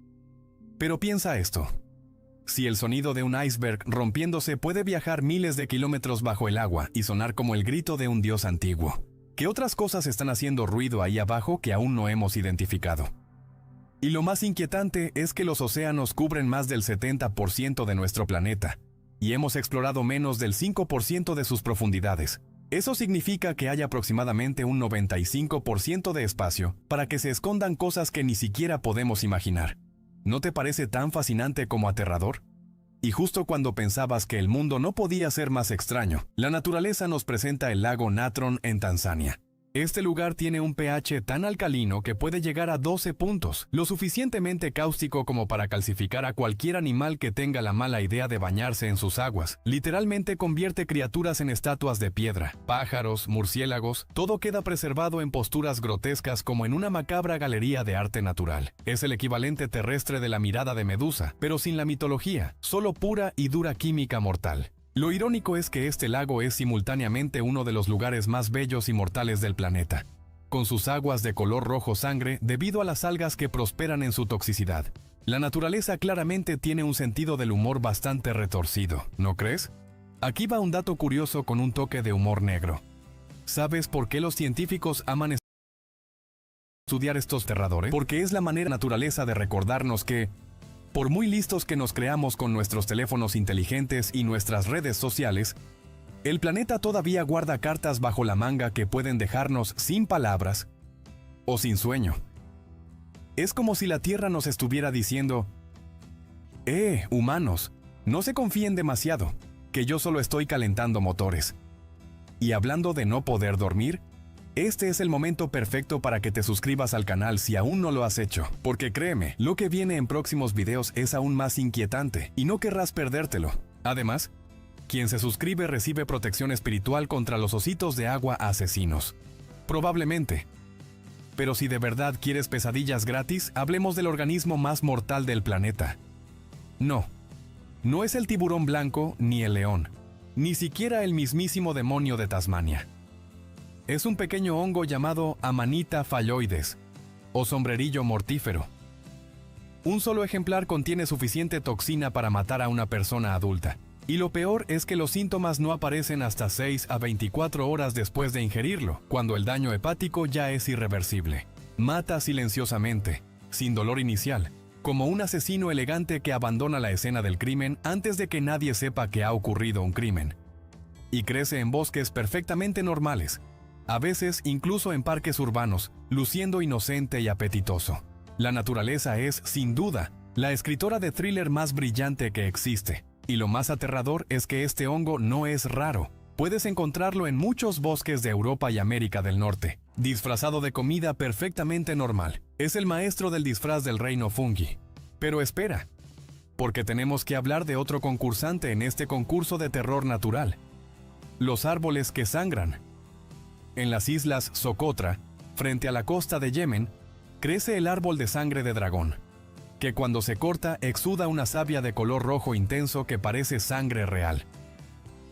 Pero piensa esto. Si el sonido de un iceberg rompiéndose puede viajar miles de kilómetros bajo el agua y sonar como el grito de un dios antiguo, ¿qué otras cosas están haciendo ruido ahí abajo que aún no hemos identificado? Y lo más inquietante es que los océanos cubren más del 70% de nuestro planeta, y hemos explorado menos del 5% de sus profundidades. Eso significa que hay aproximadamente un 95% de espacio para que se escondan cosas que ni siquiera podemos imaginar. ¿No te parece tan fascinante como aterrador? Y justo cuando pensabas que el mundo no podía ser más extraño, la naturaleza nos presenta el lago Natron en Tanzania. Este lugar tiene un pH tan alcalino que puede llegar a 12 puntos, lo suficientemente cáustico como para calcificar a cualquier animal que tenga la mala idea de bañarse en sus aguas. Literalmente convierte criaturas en estatuas de piedra, pájaros, murciélagos, todo queda preservado en posturas grotescas como en una macabra galería de arte natural. Es el equivalente terrestre de la mirada de Medusa, pero sin la mitología, solo pura y dura química mortal. Lo irónico es que este lago es simultáneamente uno de los lugares más bellos y mortales del planeta, con sus aguas de color rojo sangre debido a las algas que prosperan en su toxicidad. La naturaleza claramente tiene un sentido del humor bastante retorcido, ¿no crees? Aquí va un dato curioso con un toque de humor negro. ¿Sabes por qué los científicos aman estudiar estos aterradores? Porque es la manera naturaleza de recordarnos que, por muy listos que nos creamos con nuestros teléfonos inteligentes y nuestras redes sociales, el planeta todavía guarda cartas bajo la manga que pueden dejarnos sin palabras o sin sueño. Es como si la Tierra nos estuviera diciendo: humanos, no se confíen demasiado, que yo solo estoy calentando motores. Y hablando de no poder dormir, este es el momento perfecto para que te suscribas al canal si aún no lo has hecho, porque créeme, lo que viene en próximos videos es aún más inquietante y no querrás perdértelo. Además, quien se suscribe recibe protección espiritual contra los ositos de agua asesinos. Probablemente. Pero si de verdad quieres pesadillas gratis, hablemos del organismo más mortal del planeta. No, no es el tiburón blanco ni el león, ni siquiera el mismísimo demonio de Tasmania. Es un pequeño hongo llamado Amanita phalloides, o sombrerillo mortífero. Un solo ejemplar contiene suficiente toxina para matar a una persona adulta. Y lo peor es que los síntomas no aparecen hasta 6 a 24 horas después de ingerirlo, cuando el daño hepático ya es irreversible. Mata silenciosamente, sin dolor inicial, como un asesino elegante que abandona la escena del crimen antes de que nadie sepa que ha ocurrido un crimen. Y crece en bosques perfectamente normales, a veces incluso en parques urbanos, luciendo inocente y apetitoso. La naturaleza es, sin duda, la escritora de thriller más brillante que existe. Y lo más aterrador es que este hongo no es raro. Puedes encontrarlo en muchos bosques de Europa y América del Norte, disfrazado de comida perfectamente normal. Es el maestro del disfraz del reino fungi. Pero espera, porque tenemos que hablar de otro concursante en este concurso de terror natural. Los árboles que sangran. En las islas Socotra, frente a la costa de Yemen, crece el árbol de sangre de dragón, que cuando se corta exuda una savia de color rojo intenso que parece sangre real.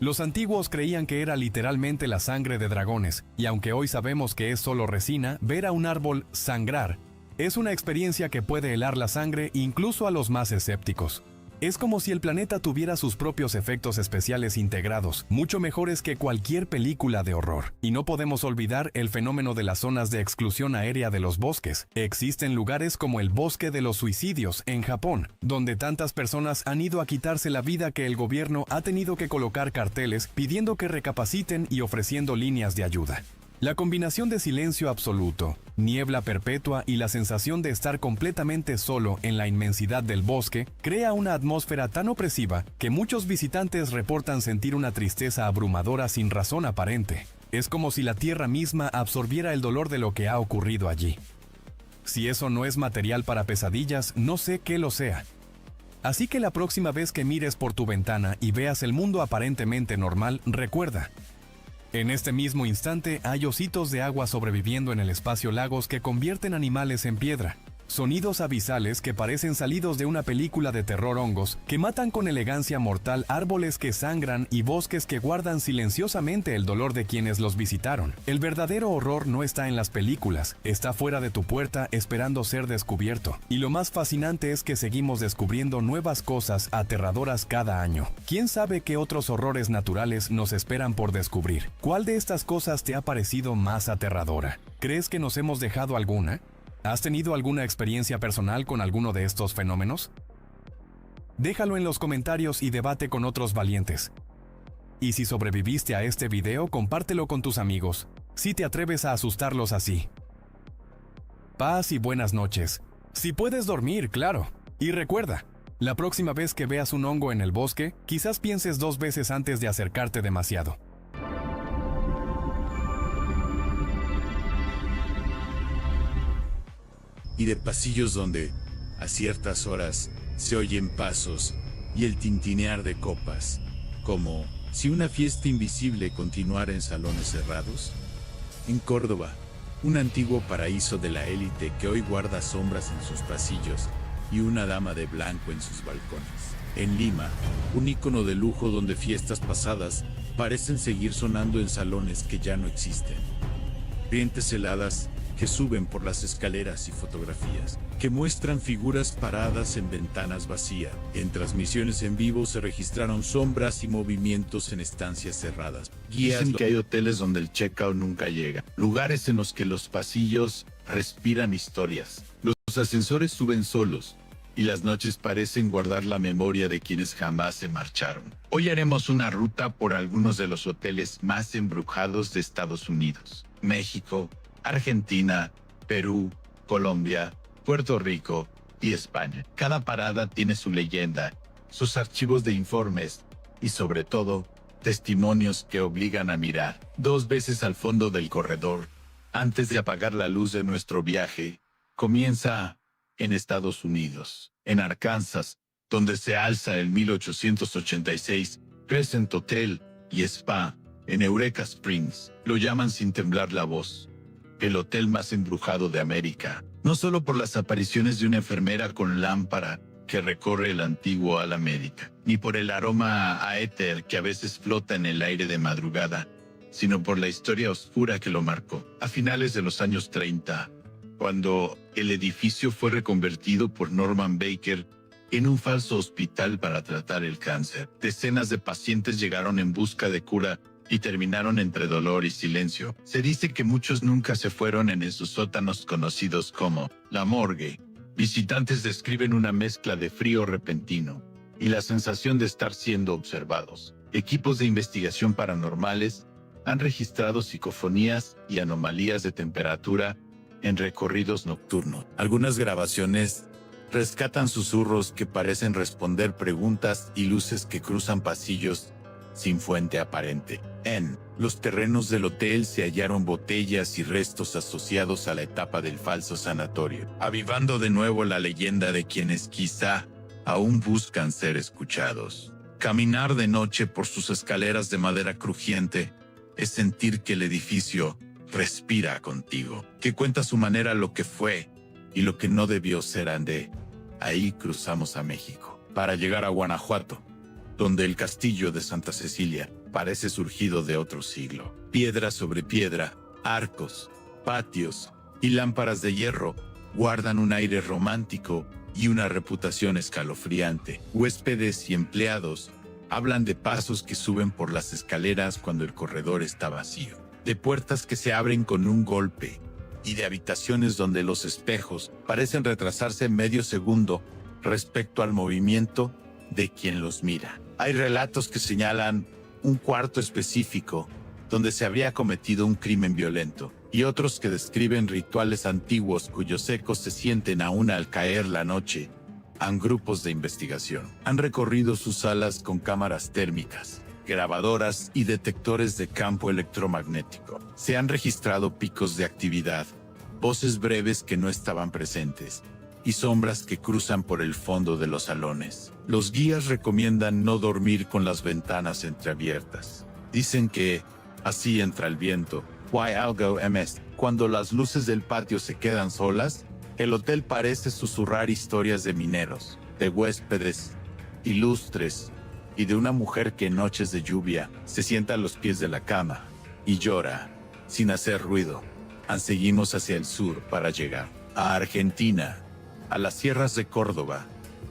Los antiguos creían que era literalmente la sangre de dragones, y aunque hoy sabemos que es solo resina, ver a un árbol sangrar es una experiencia que puede helar la sangre incluso a los más escépticos. Es como si el planeta tuviera sus propios efectos especiales integrados, mucho mejores que cualquier película de horror. Y no podemos olvidar el fenómeno de las zonas de exclusión aérea de los bosques. Existen lugares como el Bosque de los Suicidios, en Japón, donde tantas personas han ido a quitarse la vida que el gobierno ha tenido que colocar carteles pidiendo que recapaciten y ofreciendo líneas de ayuda. La combinación de silencio absoluto, niebla perpetua y la sensación de estar completamente solo en la inmensidad del bosque crea una atmósfera tan opresiva que muchos visitantes reportan sentir una tristeza abrumadora sin razón aparente. Es como si la tierra misma absorbiera el dolor de lo que ha ocurrido allí. Si eso no es material para pesadillas, no sé qué lo sea. Así que la próxima vez que mires por tu ventana y veas el mundo aparentemente normal, recuerda: en este mismo instante hay ositos de agua sobreviviendo en el espacio lagos que convierten animales en piedra. Sonidos abisales que parecen salidos de una película de terror, hongos que matan con elegancia mortal, árboles que sangran y bosques que guardan silenciosamente el dolor de quienes los visitaron. El verdadero horror no está en las películas, está fuera de tu puerta esperando ser descubierto. Y lo más fascinante es que seguimos descubriendo nuevas cosas aterradoras cada año. ¿Quién sabe qué otros horrores naturales nos esperan por descubrir? ¿Cuál de estas cosas te ha parecido más aterradora? ¿Crees que nos hemos dejado alguna? ¿Has tenido alguna experiencia personal con alguno de estos fenómenos? Déjalo en los comentarios y debate con otros valientes. Y si sobreviviste a este video, compártelo con tus amigos, si te atreves a asustarlos así. Paz y buenas noches. Si puedes dormir, claro. Y recuerda, la próxima vez que veas un hongo en el bosque, quizás pienses 2 veces antes de acercarte demasiado. Y de pasillos donde, a ciertas horas, se oyen pasos y el tintinear de copas, como si una fiesta invisible continuara en salones cerrados. En Córdoba, un antiguo paraíso de la élite que hoy guarda sombras en sus pasillos y una dama de blanco en sus balcones. En Lima, un ícono de lujo donde fiestas pasadas parecen seguir sonando en salones que ya no existen. Corrientes heladas que suben por las escaleras y fotografías que muestran figuras paradas en ventanas vacías. En transmisiones en vivo se registraron sombras y movimientos en estancias cerradas. Dicen que hay hoteles donde el checkout nunca llega, lugares en los que los pasillos respiran historias. Los ascensores suben solos y las noches parecen guardar la memoria de quienes jamás se marcharon. Hoy haremos una ruta por algunos de los hoteles más embrujados de Estados Unidos, México, Argentina, Perú, Colombia, Puerto Rico y España. Cada parada tiene su leyenda, sus archivos de informes y, sobre todo, testimonios que obligan a mirar 2 veces al fondo del corredor antes de apagar la luz de nuestro viaje. Comienza en Estados Unidos, en Arkansas, donde se alza el 1886 Crescent Hotel y Spa en Eureka Springs. Lo llaman sin temblar la voz el hotel más embrujado de América, no solo por las apariciones de una enfermera con lámpara que recorre el antiguo ala médica, ni por el aroma a éter que a veces flota en el aire de madrugada, sino por la historia oscura que lo marcó. A finales de los años 30, cuando el edificio fue reconvertido por Norman Baker en un falso hospital para tratar el cáncer, decenas de pacientes llegaron en busca de cura y terminaron entre dolor y silencio. Se dice que muchos nunca se fueron en esos sótanos conocidos como la morgue. Visitantes describen una mezcla de frío repentino y la sensación de estar siendo observados. Equipos de investigación paranormales han registrado psicofonías y anomalías de temperatura en recorridos nocturnos. Algunas grabaciones rescatan susurros que parecen responder preguntas y luces que cruzan pasillos sin fuente aparente. En los terrenos del hotel se hallaron botellas y restos asociados a la etapa del falso sanatorio, avivando de nuevo la leyenda de quienes quizá aún buscan ser escuchados. Caminar de noche por sus escaleras de madera crujiente es sentir que el edificio respira contigo, que cuenta a su manera lo que fue y lo que no debió ser. Ahí cruzamos a México para llegar a Guanajuato, donde el castillo de Santa Cecilia parece surgido de otro siglo. Piedra sobre piedra, arcos, patios y lámparas de hierro guardan un aire romántico y una reputación escalofriante. Huéspedes y empleados hablan de pasos que suben por las escaleras cuando el corredor está vacío, de puertas que se abren con un golpe y de habitaciones donde los espejos parecen retrasarse medio segundo respecto al movimiento de quien los mira. Hay relatos que señalan un cuarto específico donde se habría cometido un crimen violento, y otros que describen rituales antiguos cuyos ecos se sienten aún al caer la noche. Grupos de investigación han recorrido sus salas con cámaras térmicas, grabadoras y detectores de campo electromagnético. Se han registrado picos de actividad, voces breves que no estaban presentes, y sombras que cruzan por el fondo de los salones. Los guías recomiendan no dormir con las ventanas entreabiertas. Dicen que así entra el viento. Why algo ms. Cuando las luces del patio se quedan solas, el hotel parece susurrar historias de mineros, de huéspedes, ilustres, y de una mujer que en noches de lluvia se sienta a los pies de la cama y llora, sin hacer ruido. Seguimos hacia el sur para llegar a Argentina, a las sierras de Córdoba,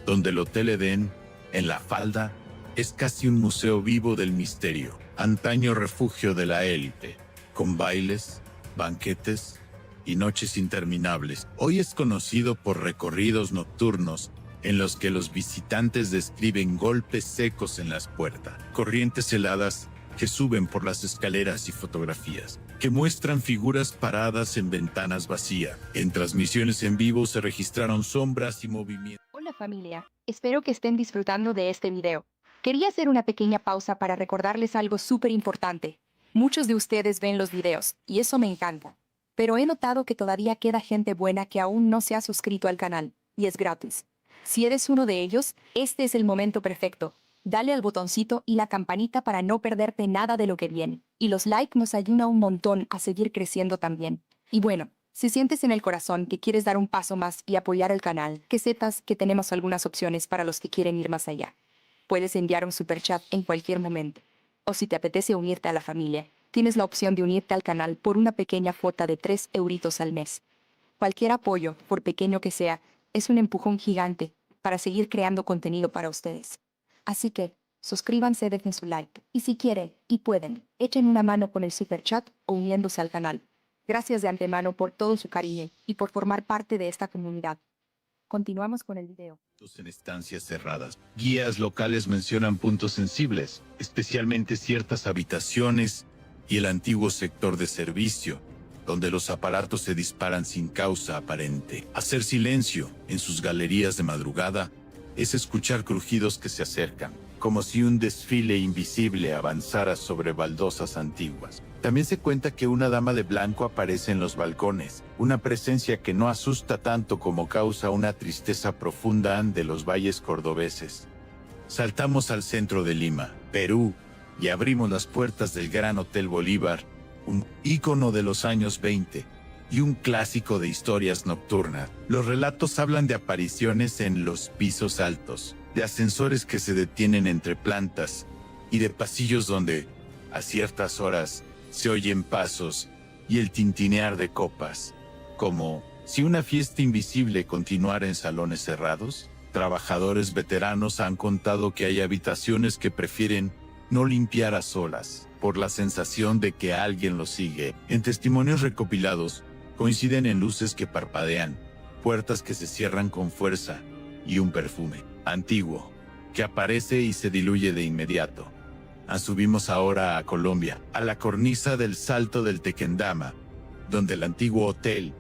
donde el Hotel Edén, en La Falda, es casi un museo vivo del misterio, antaño refugio de la élite, con bailes, banquetes y noches interminables. Hoy es conocido por recorridos nocturnos en los que los visitantes describen golpes secos en las puertas, corrientes heladas que suben por las escaleras y fotografías que muestran figuras paradas en ventanas vacías. En transmisiones en vivo se registraron sombras y movimientos. Hola familia, espero que estén disfrutando de este video. Quería hacer una pequeña pausa para recordarles algo súper importante. Muchos de ustedes ven los videos, y eso me encanta. Pero he notado que todavía queda gente buena que aún no se ha suscrito al canal, y es gratis. Si eres uno de ellos, este es el momento perfecto. Dale al botoncito y la campanita para no perderte nada de lo que viene. Y los likes nos ayudan un montón a seguir creciendo también. Y bueno, si sientes en el corazón que quieres dar un paso más y apoyar el canal, que sepas que tenemos algunas opciones para los que quieren ir más allá. Puedes enviar un superchat en cualquier momento. O si te apetece unirte a la familia, tienes la opción de unirte al canal por una pequeña cuota de 3 euritos al mes. Cualquier apoyo, por pequeño que sea, es un empujón gigante para seguir creando contenido para ustedes. Así que, suscríbanse, dejen su like, y si quieren y pueden, echen una mano con el super chat o uniéndose al canal. Gracias de antemano por todo su cariño y por formar parte de esta comunidad. Continuamos con el video. En estancias cerradas. Guías locales mencionan puntos sensibles, especialmente ciertas habitaciones y el antiguo sector de servicio, donde los aparatos se disparan sin causa aparente. Hacer silencio en sus galerías de madrugada es escuchar crujidos que se acercan, como si un desfile invisible avanzara sobre baldosas antiguas. También se cuenta que una dama de blanco aparece en los balcones, una presencia que no asusta tanto como causa una tristeza profunda de los valles cordobeses. Saltamos al centro de Lima, Perú, y abrimos las puertas del Gran Hotel Bolívar, un ícono de los años 20 y un clásico de historias nocturnas. Los relatos hablan de apariciones en los pisos altos, de ascensores que se detienen entre plantas y de pasillos donde, a ciertas horas, se oyen pasos y el tintinear de copas, como si una fiesta invisible continuara en salones cerrados. Trabajadores veteranos han contado que hay habitaciones que prefieren no limpiar a solas, por la sensación de que alguien los sigue. En testimonios recopilados, coinciden en luces que parpadean, puertas que se cierran con fuerza y un perfume antiguo que aparece y se diluye de inmediato. Subimos ahora a Colombia, a la cornisa del Salto del Tequendama, donde el antiguo hotel,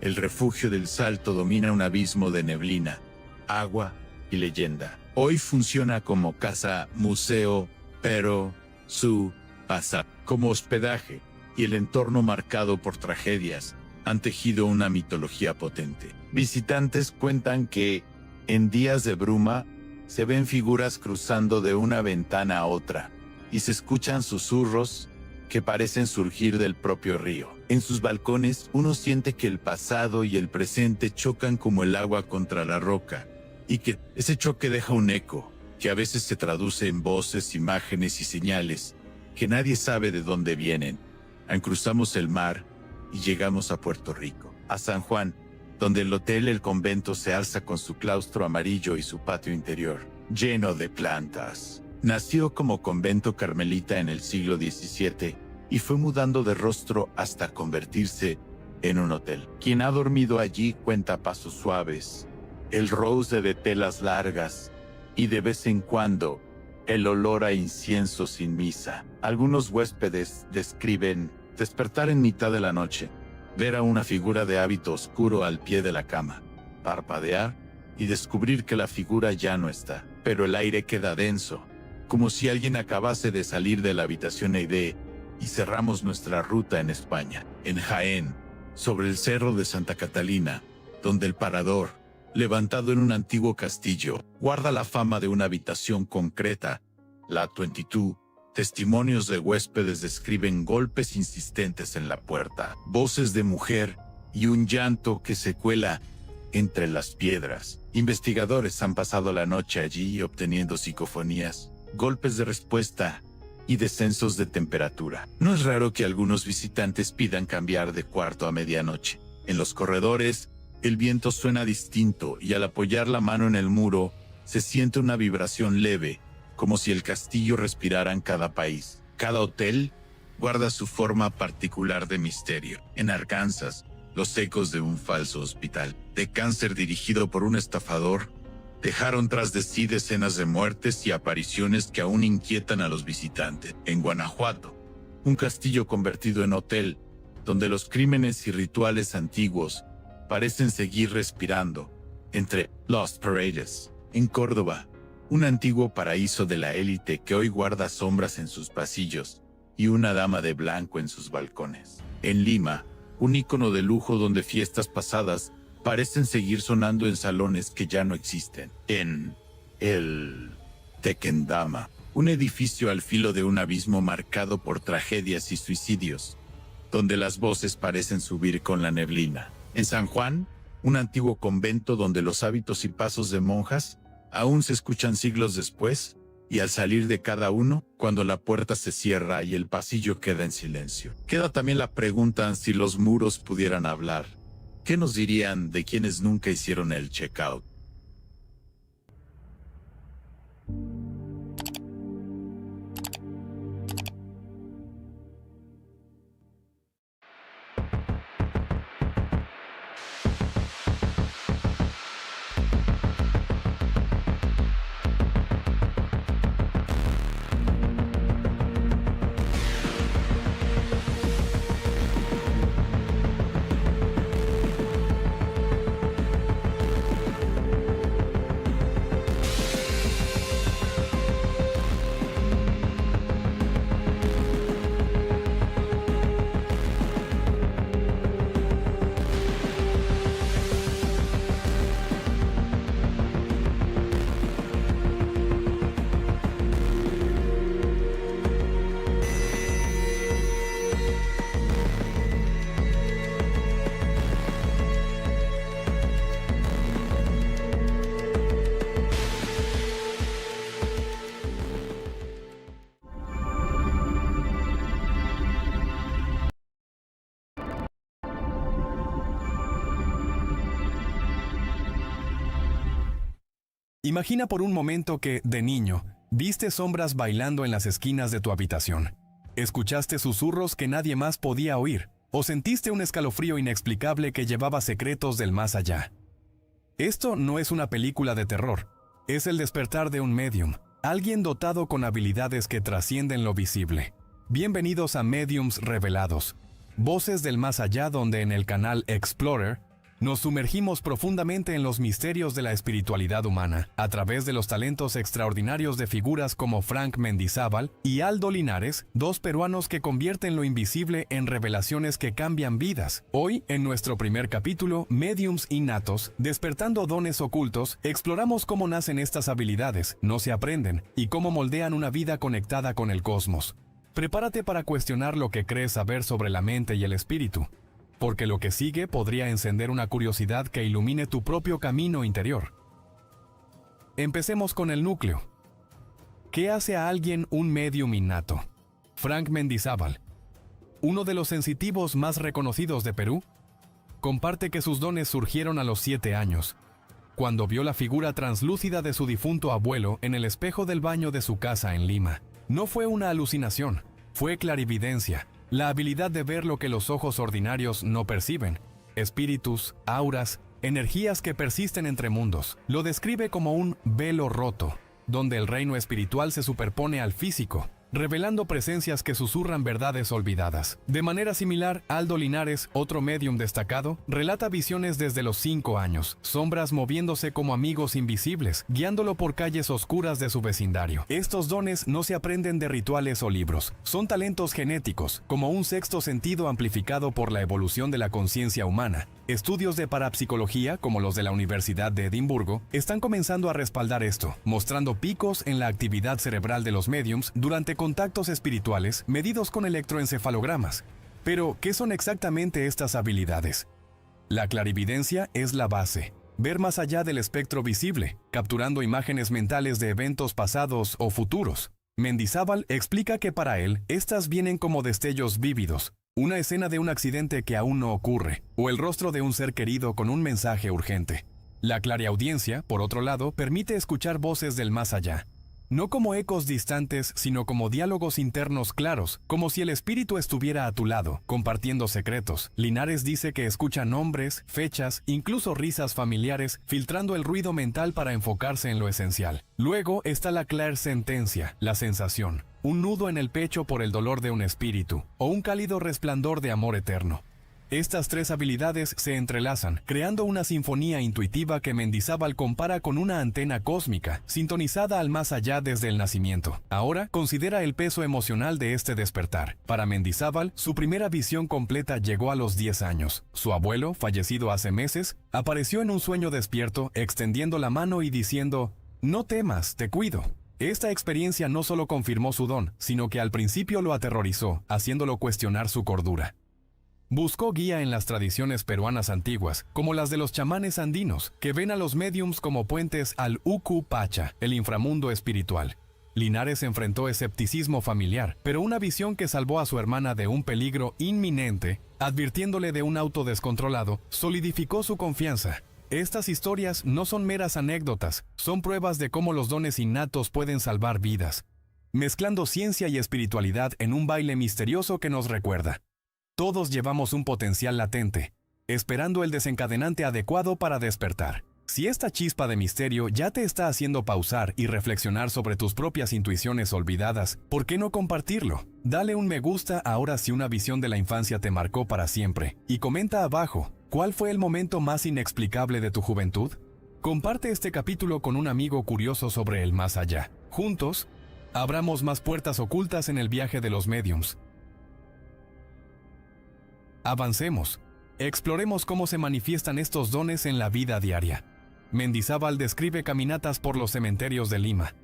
el refugio del Salto, domina un abismo de neblina, agua y leyenda. Hoy funciona como casa museo, pero su pasa como hospedaje y el entorno marcado por tragedias han tejido una mitología potente. Visitantes cuentan que, en días de bruma, se ven figuras cruzando de una ventana a otra, y se escuchan susurros que parecen surgir del propio río. En sus balcones, uno siente que el pasado y el presente chocan como el agua contra la roca, y que ese choque deja un eco, que a veces se traduce en voces, imágenes y señales, que nadie sabe de dónde vienen. Cruzamos el mar y llegamos a Puerto Rico, a San Juan, donde el hotel El Convento se alza con su claustro amarillo y su patio interior, lleno de plantas. Nació como convento carmelita en el siglo XVII y fue mudando de rostro hasta convertirse en un hotel. Quien ha dormido allí cuenta pasos suaves, el rouse de telas largas y de vez en cuando el olor a incienso sin misa. Algunos huéspedes describen despertar en mitad de la noche, ver a una figura de hábito oscuro al pie de la cama, parpadear y descubrir que la figura ya no está, pero el aire queda denso, como si alguien acabase de salir de la habitación y cerramos nuestra ruta en España, en Jaén, sobre el cerro de Santa Catalina, donde el parador levantado en un antiguo castillo, guarda la fama de una habitación concreta. La 22. Testimonios de huéspedes describen golpes insistentes en la puerta, voces de mujer y un llanto que se cuela entre las piedras. Investigadores han pasado la noche allí obteniendo psicofonías, golpes de respuesta y descensos de temperatura. No es raro que algunos visitantes pidan cambiar de cuarto a medianoche. En los corredores, el viento suena distinto y al apoyar la mano en el muro, se siente una vibración leve, como si el castillo respirara en cada país. Cada hotel guarda su forma particular de misterio. En Arkansas, los ecos de un falso hospital de cáncer dirigido por un estafador dejaron tras de sí decenas de muertes y apariciones que aún inquietan a los visitantes. En Guanajuato, un castillo convertido en hotel, donde los crímenes y rituales antiguos parecen seguir respirando entre Lost Paredes. En Córdoba, un antiguo paraíso de la élite que hoy guarda sombras en sus pasillos y una dama de blanco en sus balcones. En Lima, un ícono de lujo donde fiestas pasadas parecen seguir sonando en salones que ya no existen. En el Tequendama, un edificio al filo de un abismo marcado por tragedias y suicidios, donde las voces parecen subir con la neblina. En San Juan, un antiguo convento donde los hábitos y pasos de monjas aún se escuchan siglos después, y al salir de cada uno, cuando la puerta se cierra y el pasillo queda en silencio. Queda también la pregunta si los muros pudieran hablar. ¿Qué nos dirían de quienes nunca hicieron el checkout? Imagina por un momento que, de niño, viste sombras bailando en las esquinas de tu habitación. Escuchaste susurros que nadie más podía oír, o sentiste un escalofrío inexplicable que llevaba secretos del más allá. Esto no es una película de terror, es el despertar de un medium, alguien dotado con habilidades que trascienden lo visible. Bienvenidos a Mediums Revelados, voces del más allá, donde en el canal Explorer nos sumergimos profundamente en los misterios de la espiritualidad humana, a través de los talentos extraordinarios de figuras como Frank Mendizábal y Aldo Linares, dos peruanos que convierten lo invisible en revelaciones que cambian vidas. Hoy, en nuestro primer capítulo, Mediums Innatos, despertando dones ocultos, exploramos cómo nacen estas habilidades, no se aprenden, y cómo moldean una vida conectada con el cosmos. Prepárate para cuestionar lo que crees saber sobre la mente y el espíritu, porque lo que sigue podría encender una curiosidad que ilumine tu propio camino interior. Empecemos con el núcleo. ¿Qué hace a alguien un medium innato? Frank Mendizábal, uno de los sensitivos más reconocidos de Perú, comparte que sus dones surgieron a los 7 años, cuando vio la figura translúcida de su difunto abuelo en el espejo del baño de su casa en Lima. No fue una alucinación, fue clarividencia. La habilidad de ver lo que los ojos ordinarios no perciben, espíritus, auras, energías que persisten entre mundos. Lo describe como un velo roto, donde el reino espiritual se superpone al físico. revelando presencias que susurran verdades olvidadas. De manera similar, Aldo Linares, otro médium destacado, relata visiones desde los 5 años, sombras moviéndose como amigos invisibles, guiándolo por calles oscuras de su vecindario. Estos dones no se aprenden de rituales o libros, son talentos genéticos, como un sexto sentido amplificado por la evolución de la conciencia humana. Estudios de parapsicología, como los de la Universidad de Edimburgo, están comenzando a respaldar esto, mostrando picos en la actividad cerebral de los médiums durante contactos espirituales medidos con electroencefalogramas. Pero, ¿qué son exactamente estas habilidades? La clarividencia es la base. Ver más allá del espectro visible, capturando imágenes mentales de eventos pasados o futuros. Mendizábal explica que para él, estas vienen como destellos vívidos, una escena de un accidente que aún no ocurre, o el rostro de un ser querido con un mensaje urgente. La clariaudiencia, por otro lado, permite escuchar voces del más allá. No como ecos distantes, sino como diálogos internos claros, como si el espíritu estuviera a tu lado, compartiendo secretos. Linares dice que escucha nombres, fechas, incluso risas familiares, filtrando el ruido mental para enfocarse en lo esencial. Luego está la clairsentencia, la sensación, un nudo en el pecho por el dolor de un espíritu, o un cálido resplandor de amor eterno. Estas 3 habilidades se entrelazan, creando una sinfonía intuitiva que Mendizábal compara con una antena cósmica, sintonizada al más allá desde el nacimiento. Ahora, considera el peso emocional de este despertar. Para Mendizábal, su primera visión completa llegó a los 10 años. Su abuelo, fallecido hace meses, apareció en un sueño despierto, extendiendo la mano y diciendo: «No temas, te cuido». Esta experiencia no solo confirmó su don, sino que al principio lo aterrorizó, haciéndolo cuestionar su cordura. Buscó guía en las tradiciones peruanas antiguas, como las de los chamanes andinos, que ven a los médiums como puentes al Uku Pacha, el inframundo espiritual. Linares enfrentó escepticismo familiar, pero una visión que salvó a su hermana de un peligro inminente, advirtiéndole de un auto descontrolado, solidificó su confianza. Estas historias no son meras anécdotas, son pruebas de cómo los dones innatos pueden salvar vidas, mezclando ciencia y espiritualidad en un baile misterioso que nos recuerda: todos llevamos un potencial latente, esperando el desencadenante adecuado para despertar. Si esta chispa de misterio ya te está haciendo pausar y reflexionar sobre tus propias intuiciones olvidadas, ¿por qué no compartirlo? Dale un me gusta ahora si una visión de la infancia te marcó para siempre, y comenta abajo, ¿cuál fue el momento más inexplicable de tu juventud? Comparte este capítulo con un amigo curioso sobre el más allá. Juntos, abramos más puertas ocultas en el viaje de los médiums. Avancemos. Exploremos cómo se manifiestan estos dones en la vida diaria. Mendizábal describe caminatas por los cementerios de Lima,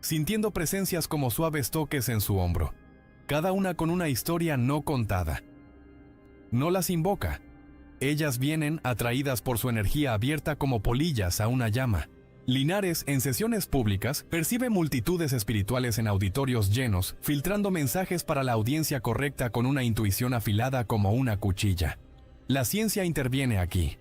sintiendo presencias como suaves toques en su hombro, cada una con una historia no contada. No las invoca. Ellas vienen atraídas por su energía abierta como polillas a una llama. Linares, en sesiones públicas, percibe multitudes espirituales en auditorios llenos, filtrando mensajes para la audiencia correcta con una intuición afilada como una cuchilla. La ciencia interviene aquí.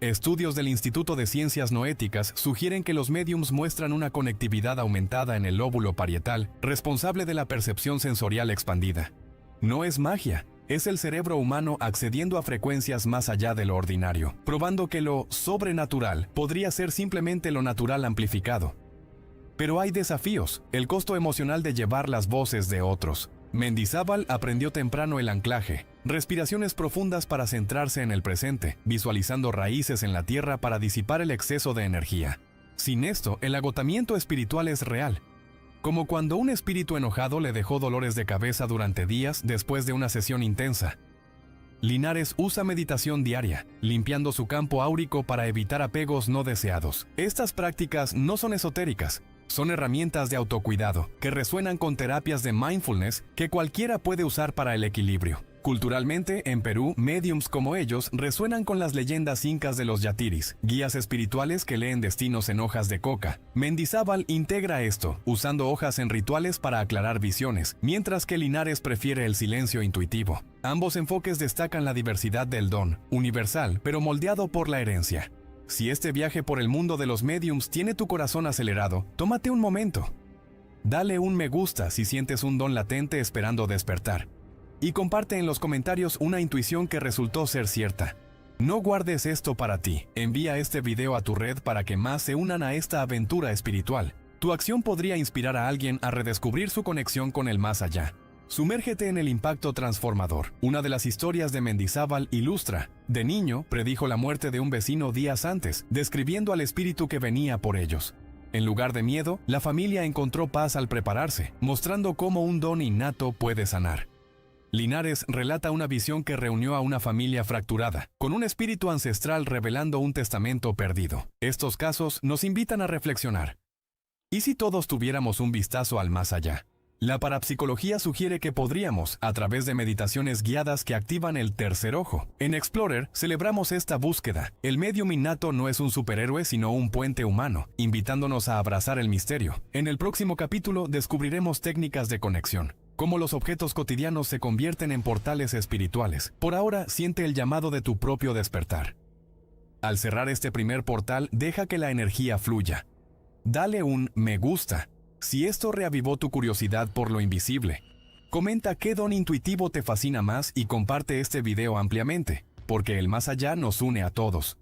Estudios del Instituto de Ciencias Noéticas sugieren que los médiums muestran una conectividad aumentada en el lóbulo parietal, responsable de la percepción sensorial expandida. No es magia. Es el cerebro humano accediendo a frecuencias más allá de lo ordinario, probando que lo sobrenatural podría ser simplemente lo natural amplificado. Pero hay desafíos, el costo emocional de llevar las voces de otros. Mendizábal aprendió temprano el anclaje, respiraciones profundas para centrarse en el presente, visualizando raíces en la tierra para disipar el exceso de energía. Sin esto, el agotamiento espiritual es real. Como cuando un espíritu enojado le dejó dolores de cabeza durante días después de una sesión intensa. Linares usa meditación diaria, limpiando su campo áurico para evitar apegos no deseados. Estas prácticas no son esotéricas, son herramientas de autocuidado que resuenan con terapias de mindfulness que cualquiera puede usar para el equilibrio. Culturalmente, en Perú, médiums como ellos resuenan con las leyendas incas de los yatiris, guías espirituales que leen destinos en hojas de coca. Mendizábal integra esto, usando hojas en rituales para aclarar visiones, mientras que Linares prefiere el silencio intuitivo. Ambos enfoques destacan la diversidad del don, universal, pero moldeado por la herencia. Si este viaje por el mundo de los médiums tiene tu corazón acelerado, tómate un momento. Dale un me gusta si sientes un don latente esperando despertar. Y comparte en los comentarios una intuición que resultó ser cierta. No guardes esto para ti. Envía este video a tu red para que más se unan a esta aventura espiritual. Tu acción podría inspirar a alguien a redescubrir su conexión con el más allá. Sumérgete en el impacto transformador. Una de las historias de Mendizábal ilustra. De niño, predijo la muerte de un vecino días antes, describiendo al espíritu que venía por ellos. En lugar de miedo, la familia encontró paz al prepararse, mostrando cómo un don innato puede sanar. Linares relata una visión que reunió a una familia fracturada, con un espíritu ancestral revelando un testamento perdido. Estos casos nos invitan a reflexionar. ¿Y si todos tuviéramos un vistazo al más allá? La parapsicología sugiere que podríamos, a través de meditaciones guiadas que activan el tercer ojo. En Explorer celebramos esta búsqueda. El medium innato no es un superhéroe sino un puente humano, invitándonos a abrazar el misterio. En el próximo capítulo descubriremos técnicas de conexión, cómo los objetos cotidianos se convierten en portales espirituales. Por ahora, siente el llamado de tu propio despertar. Al cerrar este primer portal, deja que la energía fluya. Dale un me gusta si esto reavivó tu curiosidad por lo invisible. Comenta qué don intuitivo te fascina más y comparte este video ampliamente, porque el más allá nos une a todos.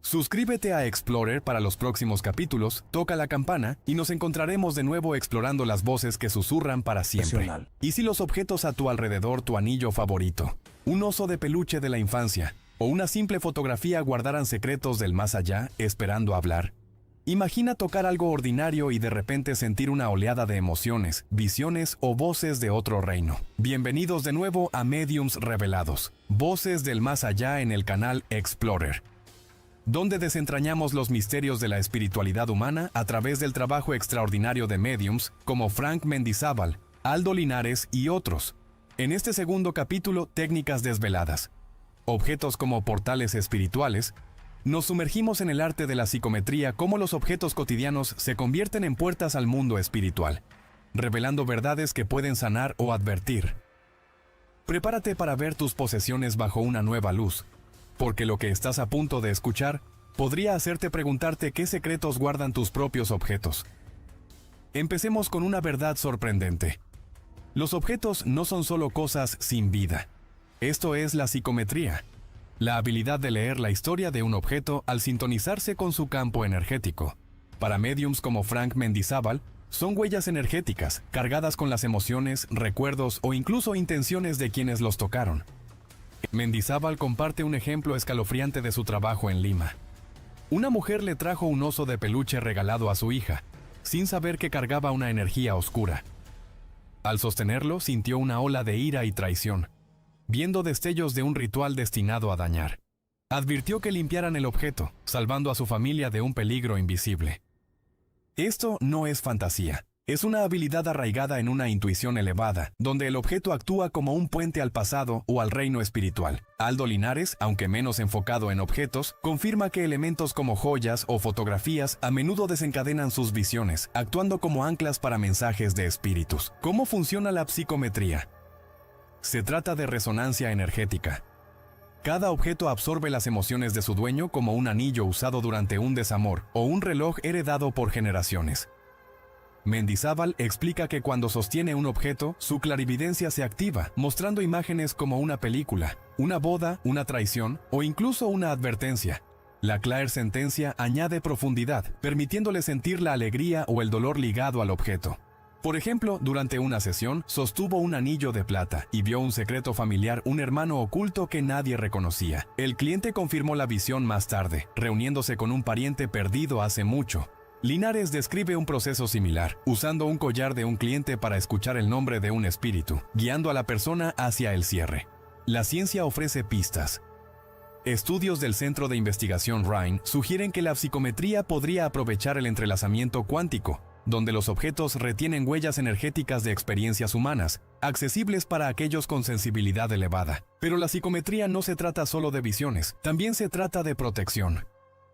Suscríbete a Explorer para los próximos capítulos, toca la campana y nos encontraremos de nuevo explorando las voces que susurran para siempre. ¿Y si los objetos a tu alrededor, tu anillo favorito, un oso de peluche de la infancia o una simple fotografía guardaran secretos del más allá esperando hablar? Imagina tocar algo ordinario y de repente sentir una oleada de emociones, visiones o voces de otro reino. Bienvenidos de nuevo a Mediums Revelados, voces del más allá en el canal Explorer, donde desentrañamos los misterios de la espiritualidad humana a través del trabajo extraordinario de mediums como Frank Mendizábal, Aldo Linares y otros. En este segundo capítulo, técnicas desveladas, objetos como portales espirituales, nos sumergimos en el arte de la psicometría, cómo los objetos cotidianos se convierten en puertas al mundo espiritual, revelando verdades que pueden sanar o advertir. Prepárate para ver tus posesiones bajo una nueva luz, porque lo que estás a punto de escuchar podría hacerte preguntarte qué secretos guardan tus propios objetos. Empecemos con una verdad sorprendente. Los objetos no son solo cosas sin vida. Esto es la psicometría. La habilidad de leer la historia de un objeto al sintonizarse con su campo energético. Para mediums como Frank Mendizábal, son huellas energéticas, cargadas con las emociones, recuerdos o incluso intenciones de quienes los tocaron. Mendizábal comparte un ejemplo escalofriante de su trabajo en Lima. Una mujer le trajo un oso de peluche regalado a su hija, sin saber que cargaba una energía oscura. Al sostenerlo, sintió una ola de ira y traición, viendo destellos de un ritual destinado a dañar. Advirtió que limpiaran el objeto, salvando a su familia de un peligro invisible. Esto no es fantasía, es una habilidad arraigada en una intuición elevada, donde el objeto actúa como un puente al pasado o al reino espiritual. Aldo Linares, aunque menos enfocado en objetos, confirma que elementos como joyas o fotografías a menudo desencadenan sus visiones, actuando como anclas para mensajes de espíritus. ¿Cómo funciona la psicometría? Se trata de resonancia energética. Cada objeto absorbe las emociones de su dueño como un anillo usado durante un desamor o un reloj heredado por generaciones. Mendizábal explica que cuando sostiene un objeto, su clarividencia se activa, mostrando imágenes como una película, una boda, una traición o incluso una advertencia. La clairsentencia añade profundidad, permitiéndole sentir la alegría o el dolor ligado al objeto. Por ejemplo, durante una sesión, sostuvo un anillo de plata y vio un secreto familiar, un hermano oculto que nadie reconocía. El cliente confirmó la visión más tarde, reuniéndose con un pariente perdido hace mucho. Linares describe un proceso similar, usando un collar de un cliente para escuchar el nombre de un espíritu, guiando a la persona hacia el cierre. La ciencia ofrece pistas. Estudios del Centro de Investigación RHINE sugieren que la psicometría podría aprovechar el entrelazamiento cuántico, donde los objetos retienen huellas energéticas de experiencias humanas, accesibles para aquellos con sensibilidad elevada. Pero la psicometría no se trata solo de visiones, también se trata de protección.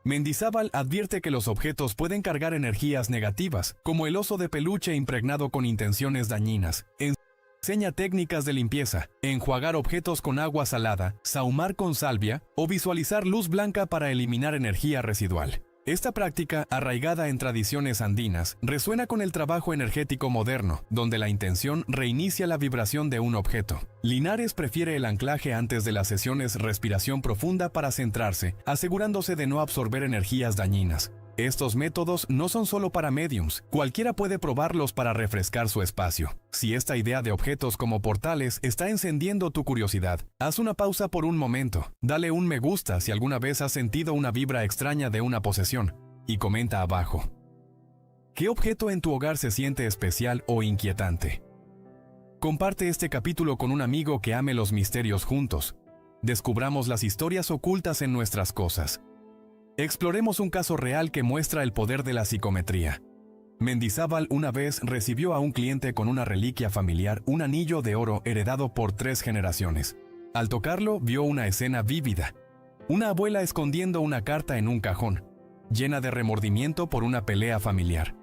Mendizábal advierte que los objetos pueden cargar energías negativas, como el oso de peluche impregnado con intenciones dañinas. Enseña técnicas de limpieza, enjuagar objetos con agua salada, sahumar con salvia o visualizar luz blanca para eliminar energía residual. Esta práctica, arraigada en tradiciones andinas, resuena con el trabajo energético moderno, donde la intención reinicia la vibración de un objeto. Linares prefiere el anclaje antes de las sesiones respiración profunda para centrarse, asegurándose de no absorber energías dañinas. Estos métodos no son solo para mediums, cualquiera puede probarlos para refrescar su espacio. Si esta idea de objetos como portales está encendiendo tu curiosidad, haz una pausa por un momento, dale un me gusta si alguna vez has sentido una vibra extraña de una posesión, y comenta abajo. ¿Qué objeto en tu hogar se siente especial o inquietante? Comparte este capítulo con un amigo que ame los misterios juntos. Descubramos las historias ocultas en nuestras cosas. Exploremos un caso real que muestra el poder de la psicometría. Mendizábal una vez recibió a un cliente con una reliquia familiar, un anillo de oro heredado por 3 generaciones. Al tocarlo, vio una escena vívida. Una abuela escondiendo una carta en un cajón, llena de remordimiento por una pelea familiar.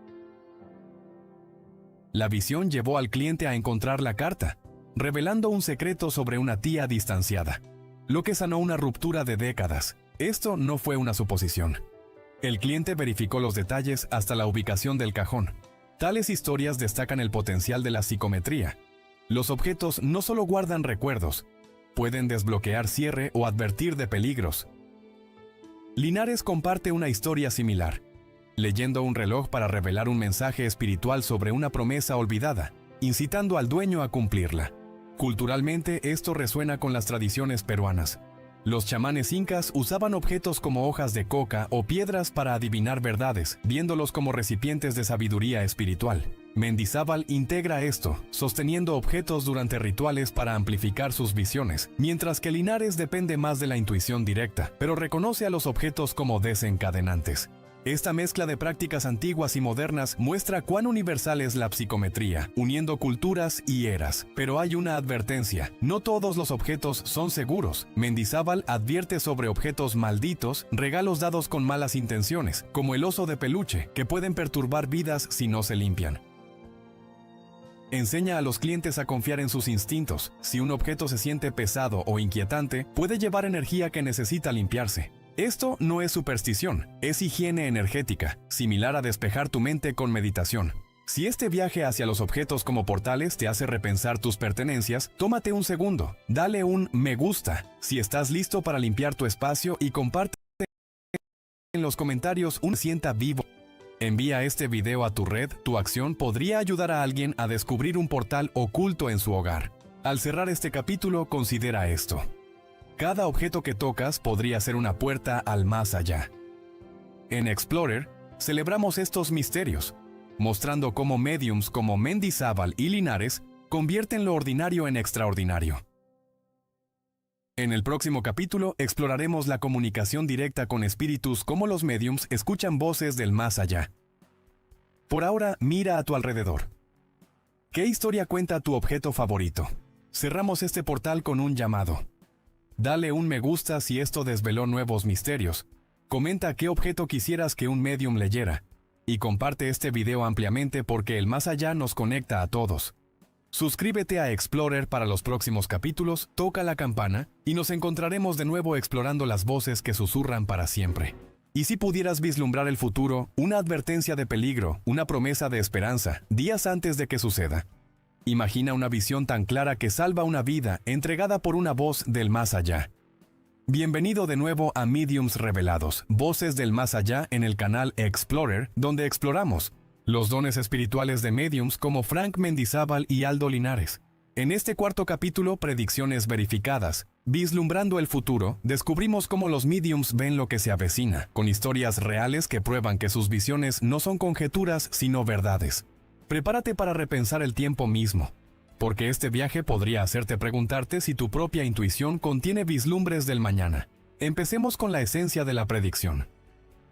La visión llevó al cliente a encontrar la carta, revelando un secreto sobre una tía distanciada, lo que sanó una ruptura de décadas. Esto no fue una suposición. El cliente verificó los detalles hasta la ubicación del cajón. Tales historias destacan el potencial de la psicometría. Los objetos no solo guardan recuerdos, pueden desbloquear cierre o advertir de peligros. Linares comparte una historia similar, leyendo un reloj para revelar un mensaje espiritual sobre una promesa olvidada, incitando al dueño a cumplirla. Culturalmente, esto resuena con las tradiciones peruanas. Los chamanes incas usaban objetos como hojas de coca o piedras para adivinar verdades, viéndolos como recipientes de sabiduría espiritual. Mendizábal integra esto, sosteniendo objetos durante rituales para amplificar sus visiones, mientras que Linares depende más de la intuición directa, pero reconoce a los objetos como desencadenantes. Esta mezcla de prácticas antiguas y modernas muestra cuán universal es la psicometría, uniendo culturas y eras. Pero hay una advertencia: no todos los objetos son seguros. Mendizábal advierte sobre objetos malditos, regalos dados con malas intenciones, como el oso de peluche, que pueden perturbar vidas si no se limpian. Enseña a los clientes a confiar en sus instintos. Si un objeto se siente pesado o inquietante, puede llevar energía que necesita limpiarse. Esto no es superstición, es higiene energética, similar a despejar tu mente con meditación. Si este viaje hacia los objetos como portales te hace repensar tus pertenencias, tómate un segundo, dale un me gusta si estás listo para limpiar tu espacio y comparte en los comentarios un sienta vivo. Envía este video a tu red, tu acción podría ayudar a alguien a descubrir un portal oculto en su hogar. Al cerrar este capítulo, considera esto. Cada objeto que tocas podría ser una puerta al más allá. En Explorer, celebramos estos misterios, mostrando cómo mediums como Mendizábal y Linares convierten lo ordinario en extraordinario. En el próximo capítulo exploraremos la comunicación directa con espíritus, cómo los mediums escuchan voces del más allá. Por ahora, mira a tu alrededor. ¿Qué historia cuenta tu objeto favorito? Cerramos este portal con un llamado. Dale un me gusta si esto desveló nuevos misterios. Comenta qué objeto quisieras que un medium leyera. Y comparte este video ampliamente porque el más allá nos conecta a todos. Suscríbete a Explorer para los próximos capítulos, toca la campana y nos encontraremos de nuevo explorando las voces que susurran para siempre. Y si pudieras vislumbrar el futuro, una advertencia de peligro, una promesa de esperanza, días antes de que suceda. Imagina una visión tan clara que salva una vida, entregada por una voz del más allá. Bienvenido de nuevo a Mediums Revelados, voces del más allá en el canal Explorer, donde exploramos los dones espirituales de mediums como Frank Mendizábal y Aldo Linares. En este cuarto capítulo, predicciones verificadas, vislumbrando el futuro, descubrimos cómo los mediums ven lo que se avecina, con historias reales que prueban que sus visiones no son conjeturas sino verdades. Prepárate para repensar el tiempo mismo, porque este viaje podría hacerte preguntarte si tu propia intuición contiene vislumbres del mañana. Empecemos con la esencia de la predicción.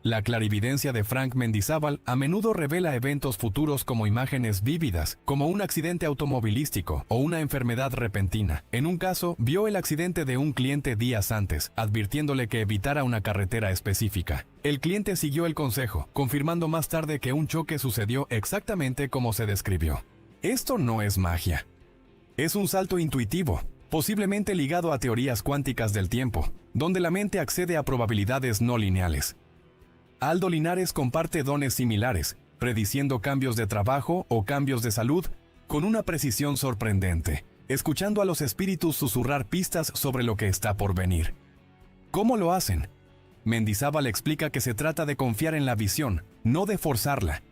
La clarividencia de Frank Mendizábal a menudo revela eventos futuros como imágenes vívidas, como un accidente automovilístico o una enfermedad repentina. En un caso, vio el accidente de un cliente días antes, advirtiéndole que evitara una carretera específica. El cliente siguió el consejo, confirmando más tarde que un choque sucedió exactamente como se describió. Esto no es magia. Es un salto intuitivo, posiblemente ligado a teorías cuánticas del tiempo, donde la mente accede a probabilidades no lineales. Aldo Linares comparte dones similares, prediciendo cambios de trabajo o cambios de salud con una precisión sorprendente, escuchando a los espíritus susurrar pistas sobre lo que está por venir. ¿Cómo lo hacen? Mendizábal explica que se trata de confiar en la visión, no de forzarla.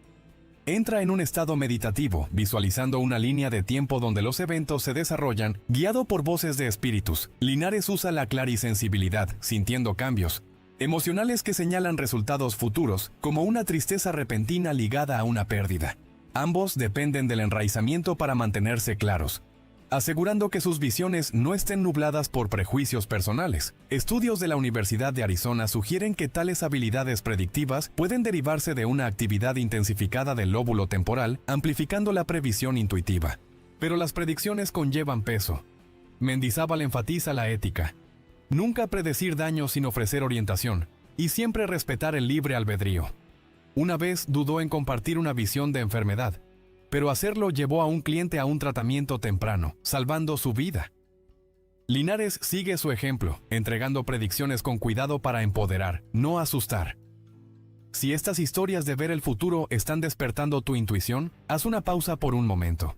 Entra en un estado meditativo, visualizando una línea de tiempo donde los eventos se desarrollan, guiado por voces de espíritus. Linares usa la clarisensibilidad, sintiendo cambios emocionales que señalan resultados futuros, como una tristeza repentina ligada a una pérdida. Ambos dependen del enraizamiento para mantenerse claros, asegurando que sus visiones no estén nubladas por prejuicios personales. Estudios de la Universidad de Arizona sugieren que tales habilidades predictivas pueden derivarse de una actividad intensificada del lóbulo temporal, amplificando la previsión intuitiva. Pero las predicciones conllevan peso. Mendizábal enfatiza la ética. Nunca predecir daño sin ofrecer orientación, y siempre respetar el libre albedrío. Una vez dudó en compartir una visión de enfermedad, pero hacerlo llevó a un cliente a un tratamiento temprano, salvando su vida. Linares sigue su ejemplo, entregando predicciones con cuidado para empoderar, no asustar. Si estas historias de ver el futuro están despertando tu intuición, haz una pausa por un momento.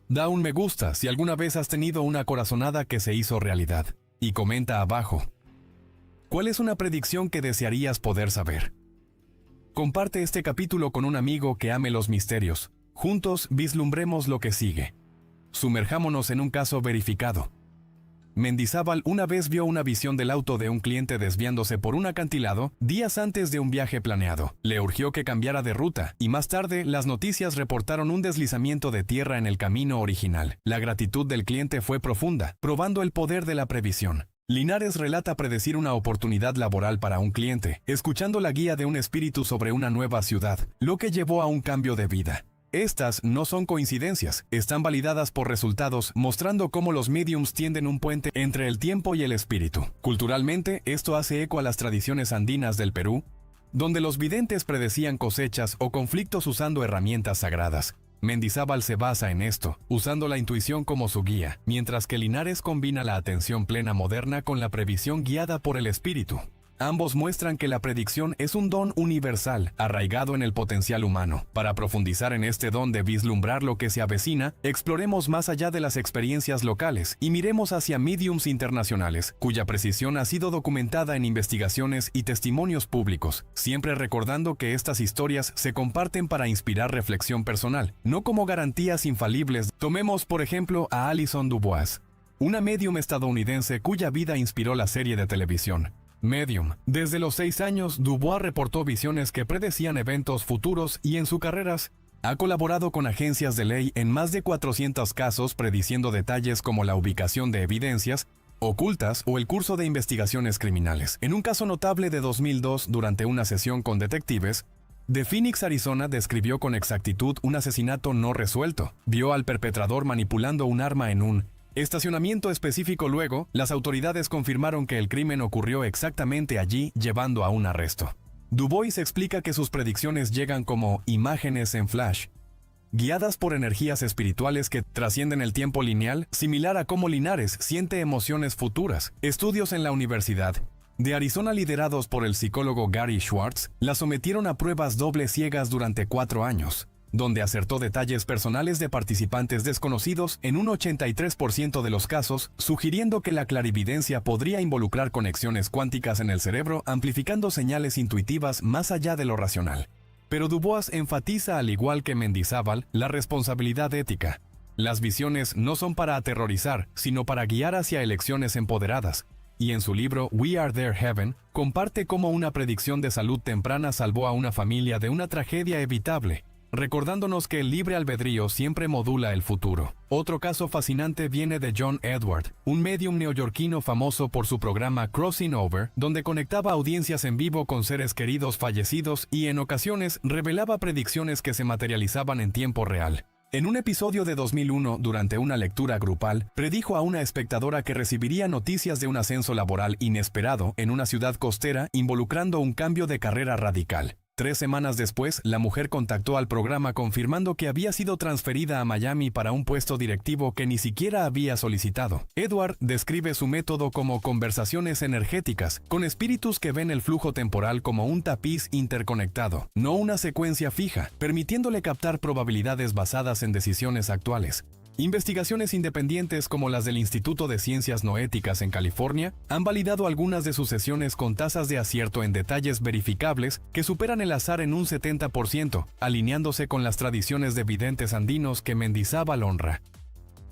Da un me gusta si alguna vez has tenido una corazonada que se hizo realidad, y comenta abajo. ¿Cuál es una predicción que desearías poder saber? Comparte este capítulo con un amigo que ame los misterios. Juntos vislumbremos lo que sigue. Sumerjámonos en un caso verificado. Mendizábal una vez vio una visión del auto de un cliente desviándose por un acantilado días antes de un viaje planeado. Le urgió que cambiara de ruta, y más tarde las noticias reportaron un deslizamiento de tierra en el camino original. La gratitud del cliente fue profunda, probando el poder de la previsión. Linares relata predecir una oportunidad laboral para un cliente, escuchando la guía de un espíritu sobre una nueva ciudad, lo que llevó a un cambio de vida. Estas no son coincidencias, están validadas por resultados, mostrando cómo los mediums tienden un puente entre el tiempo y el espíritu. Culturalmente, esto hace eco a las tradiciones andinas del Perú, donde los videntes predecían cosechas o conflictos usando herramientas sagradas. Mendizábal se basa en esto, usando la intuición como su guía, mientras que Linares combina la atención plena moderna con la previsión guiada por el espíritu. Ambos muestran que la predicción es un don universal, arraigado en el potencial humano. Para profundizar en este don de vislumbrar lo que se avecina, exploremos más allá de las experiencias locales y miremos hacia mediums internacionales, cuya precisión ha sido documentada en investigaciones y testimonios públicos, siempre recordando que estas historias se comparten para inspirar reflexión personal, no como garantías infalibles. Tomemos, por ejemplo, a Alison Dubois, una medium estadounidense cuya vida inspiró la serie de televisión Medium. Desde los 6 años, Dubois reportó visiones que predecían eventos futuros y en sus carreras ha colaborado con agencias de ley en más de 400 casos prediciendo detalles como la ubicación de evidencias ocultas o el curso de investigaciones criminales. En un caso notable de 2002, durante una sesión con detectives, de Phoenix, Arizona, describió con exactitud un asesinato no resuelto. Vio al perpetrador manipulando un arma en un estacionamiento específico. Luego, las autoridades confirmaron que el crimen ocurrió exactamente allí, llevando a un arresto. Dubois explica que sus predicciones llegan como imágenes en flash, guiadas por energías espirituales que trascienden el tiempo lineal, similar a cómo Linares siente emociones futuras. Estudios en la Universidad de Arizona liderados por el psicólogo Gary Schwartz la sometieron a pruebas doble ciegas durante 4 años. Donde acertó detalles personales de participantes desconocidos en un 83% de los casos, sugiriendo que la clarividencia podría involucrar conexiones cuánticas en el cerebro, amplificando señales intuitivas más allá de lo racional. Pero Dubois enfatiza, al igual que Mendizábal, la responsabilidad ética. Las visiones no son para aterrorizar, sino para guiar hacia elecciones empoderadas. Y en su libro We Are There Heaven, comparte cómo una predicción de salud temprana salvó a una familia de una tragedia evitable, recordándonos que el libre albedrío siempre modula el futuro. Otro caso fascinante viene de John Edward, un medium neoyorquino famoso por su programa Crossing Over, donde conectaba audiencias en vivo con seres queridos fallecidos y en ocasiones revelaba predicciones que se materializaban en tiempo real. En un episodio de 2001, durante una lectura grupal, predijo a una espectadora que recibiría noticias de un ascenso laboral inesperado en una ciudad costera involucrando un cambio de carrera radical. 3 semanas después, la mujer contactó al programa confirmando que había sido transferida a Miami para un puesto directivo que ni siquiera había solicitado. Edward describe su método como conversaciones energéticas, con espíritus que ven el flujo temporal como un tapiz interconectado, no una secuencia fija, permitiéndole captar probabilidades basadas en decisiones actuales. Investigaciones independientes como las del Instituto de Ciencias Noéticas en California han validado algunas de sus sesiones con tasas de acierto en detalles verificables que superan el azar en un 70%, alineándose con las tradiciones de videntes andinos que Mendizábal honra.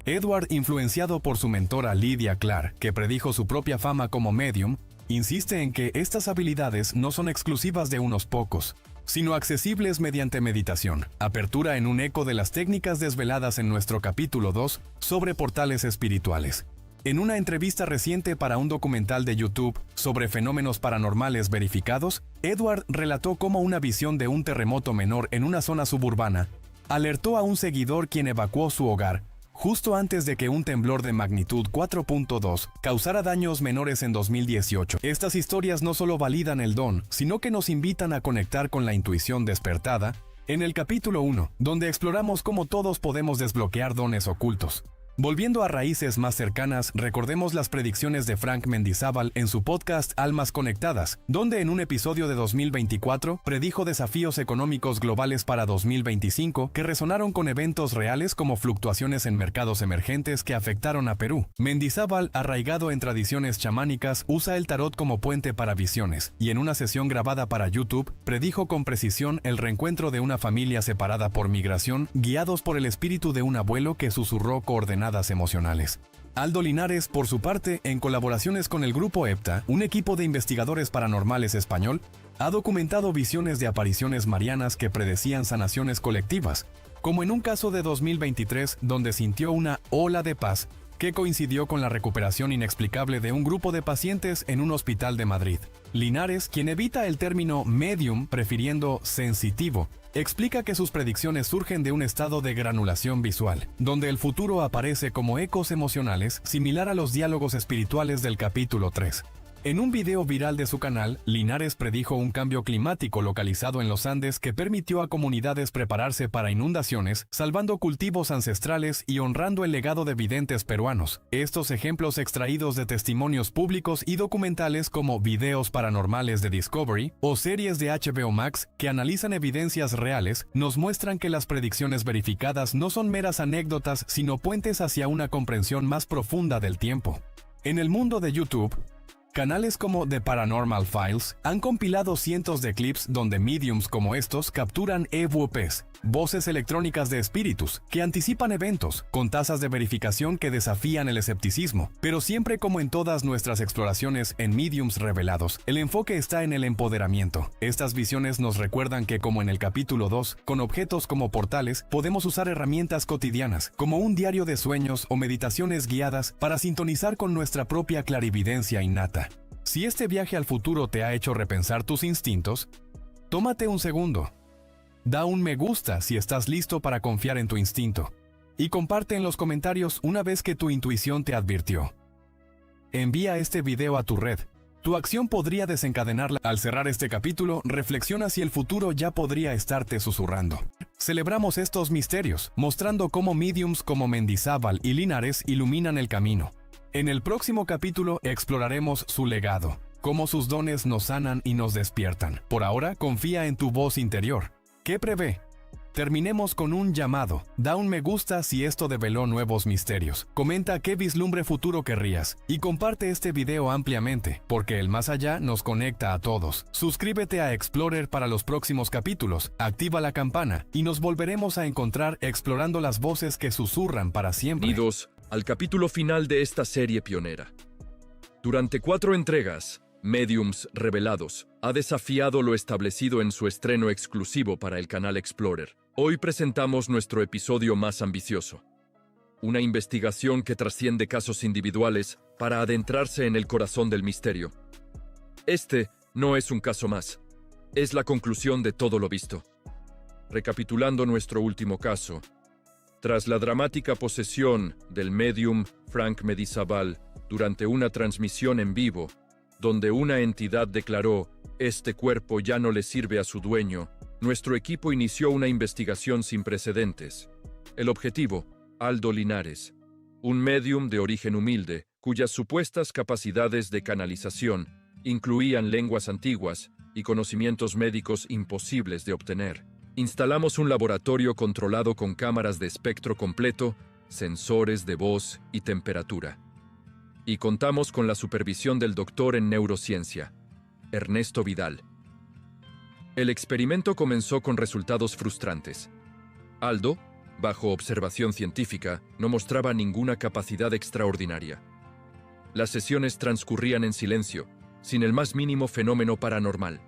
Edward, influenciado por su mentora Lydia Clark, que predijo su propia fama como medium, insiste en que estas habilidades no son exclusivas de unos pocos, sino accesibles mediante meditación. Apertura en un eco de las técnicas desveladas en nuestro capítulo 2 sobre portales espirituales. En una entrevista reciente para un documental de YouTube sobre fenómenos paranormales verificados, Edward relató cómo una visión de un terremoto menor en una zona suburbana alertó a un seguidor quien evacuó su hogar justo antes de que un temblor de magnitud 4.2 causara daños menores en 2018. Estas historias no solo validan el don, sino que nos invitan a conectar con la intuición despertada en el capítulo 1, donde exploramos cómo todos podemos desbloquear dones ocultos. Volviendo a raíces más cercanas, recordemos las predicciones de Frank Mendizábal en su podcast Almas Conectadas, donde en un episodio de 2024 predijo desafíos económicos globales para 2025 que resonaron con eventos reales como fluctuaciones en mercados emergentes que afectaron a Perú. Mendizábal, arraigado en tradiciones chamánicas, usa el tarot como puente para visiones, y en una sesión grabada para YouTube, predijo con precisión el reencuentro de una familia separada por migración, guiados por el espíritu de un abuelo que susurró coordenadas emocionales. Aldo Linares, por su parte, en colaboraciones con el grupo EPTA, un equipo de investigadores paranormales español, ha documentado visiones de apariciones marianas que predecían sanaciones colectivas, como en un caso de 2023 donde sintió una ola de paz que coincidió con la recuperación inexplicable de un grupo de pacientes en un hospital de Madrid. Linares, quien evita el término medium prefiriendo sensitivo, explica que sus predicciones surgen de un estado de granulación visual, donde el futuro aparece como ecos emocionales similar a los diálogos espirituales del capítulo 3. En un video viral de su canal, Linares predijo un cambio climático localizado en los Andes que permitió a comunidades prepararse para inundaciones, salvando cultivos ancestrales y honrando el legado de videntes peruanos. Estos ejemplos extraídos de testimonios públicos y documentales como Videos Paranormales de Discovery o series de HBO Max que analizan evidencias reales, nos muestran que las predicciones verificadas no son meras anécdotas, sino puentes hacia una comprensión más profunda del tiempo. En el mundo de YouTube, canales como The Paranormal Files han compilado cientos de clips donde mediums como estos capturan EVPs, voces electrónicas de espíritus, que anticipan eventos, con tasas de verificación que desafían el escepticismo. Pero siempre como en todas nuestras exploraciones en mediums revelados, el enfoque está en el empoderamiento. Estas visiones nos recuerdan que, como en el capítulo 2, con objetos como portales, podemos usar herramientas cotidianas, como un diario de sueños o meditaciones guiadas, para sintonizar con nuestra propia clarividencia innata. Si este viaje al futuro te ha hecho repensar tus instintos, tómate un segundo. Da un me gusta si estás listo para confiar en tu instinto. Y comparte en los comentarios una vez que tu intuición te advirtió. Envía este video a tu red. Tu acción podría desencadenarla. Al cerrar este capítulo, reflexiona si el futuro ya podría estarte susurrando. Celebramos estos misterios, mostrando cómo mediums como Mendizábal y Linares iluminan el camino. En el próximo capítulo exploraremos su legado, cómo sus dones nos sanan y nos despiertan. Por ahora, confía en tu voz interior. ¿Qué prevé? Terminemos con un llamado. Da un me gusta si esto develó nuevos misterios. Comenta qué vislumbre futuro querrías. Y comparte este video ampliamente, porque el más allá nos conecta a todos. Suscríbete a Explorer para los próximos capítulos. Activa la campana y nos volveremos a encontrar explorando las voces que susurran para siempre. Bienvenidos al capítulo final de esta serie pionera. Durante 4 entregas, Mediums Revelados ha desafiado lo establecido en su estreno exclusivo para el canal Explorer. Hoy presentamos nuestro episodio más ambicioso. Una investigación que trasciende casos individuales para adentrarse en el corazón del misterio. Este no es un caso más. Es la conclusión de todo lo visto. Recapitulando nuestro último caso, tras la dramática posesión del medium Frank Mendizábal durante una transmisión en vivo, donde una entidad declaró, «Este cuerpo ya no le sirve a su dueño», nuestro equipo inició una investigación sin precedentes. El objetivo, Aldo Linares, un medium de origen humilde, cuyas supuestas capacidades de canalización incluían lenguas antiguas y conocimientos médicos imposibles de obtener. Instalamos un laboratorio controlado con cámaras de espectro completo sensores de voz y temperatura. Y contamos con la supervisión del doctor en neurociencia, Ernesto Vidal. El experimento comenzó con resultados frustrantes. Aldo, bajo observación científica, no mostraba ninguna capacidad extraordinaria. Las sesiones transcurrían en silencio, sin el más mínimo fenómeno paranormal.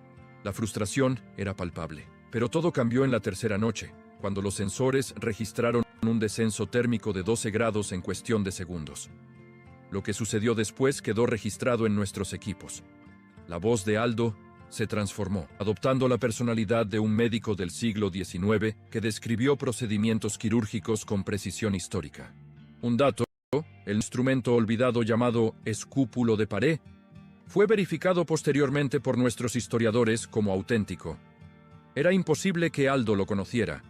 La frustración era palpable. Pero todo cambió en la tercera noche, cuando los sensores registraron un descenso térmico de 12 grados en cuestión de segundos. Lo que sucedió después quedó registrado en nuestros equipos. La voz de Aldo se transformó, adoptando la personalidad de un médico del siglo XIX que describió procedimientos quirúrgicos con precisión histórica. Un dato, el instrumento olvidado llamado escúpulo de Paré, fue verificado posteriormente por nuestros historiadores como auténtico. Era imposible que Aldo lo conociera.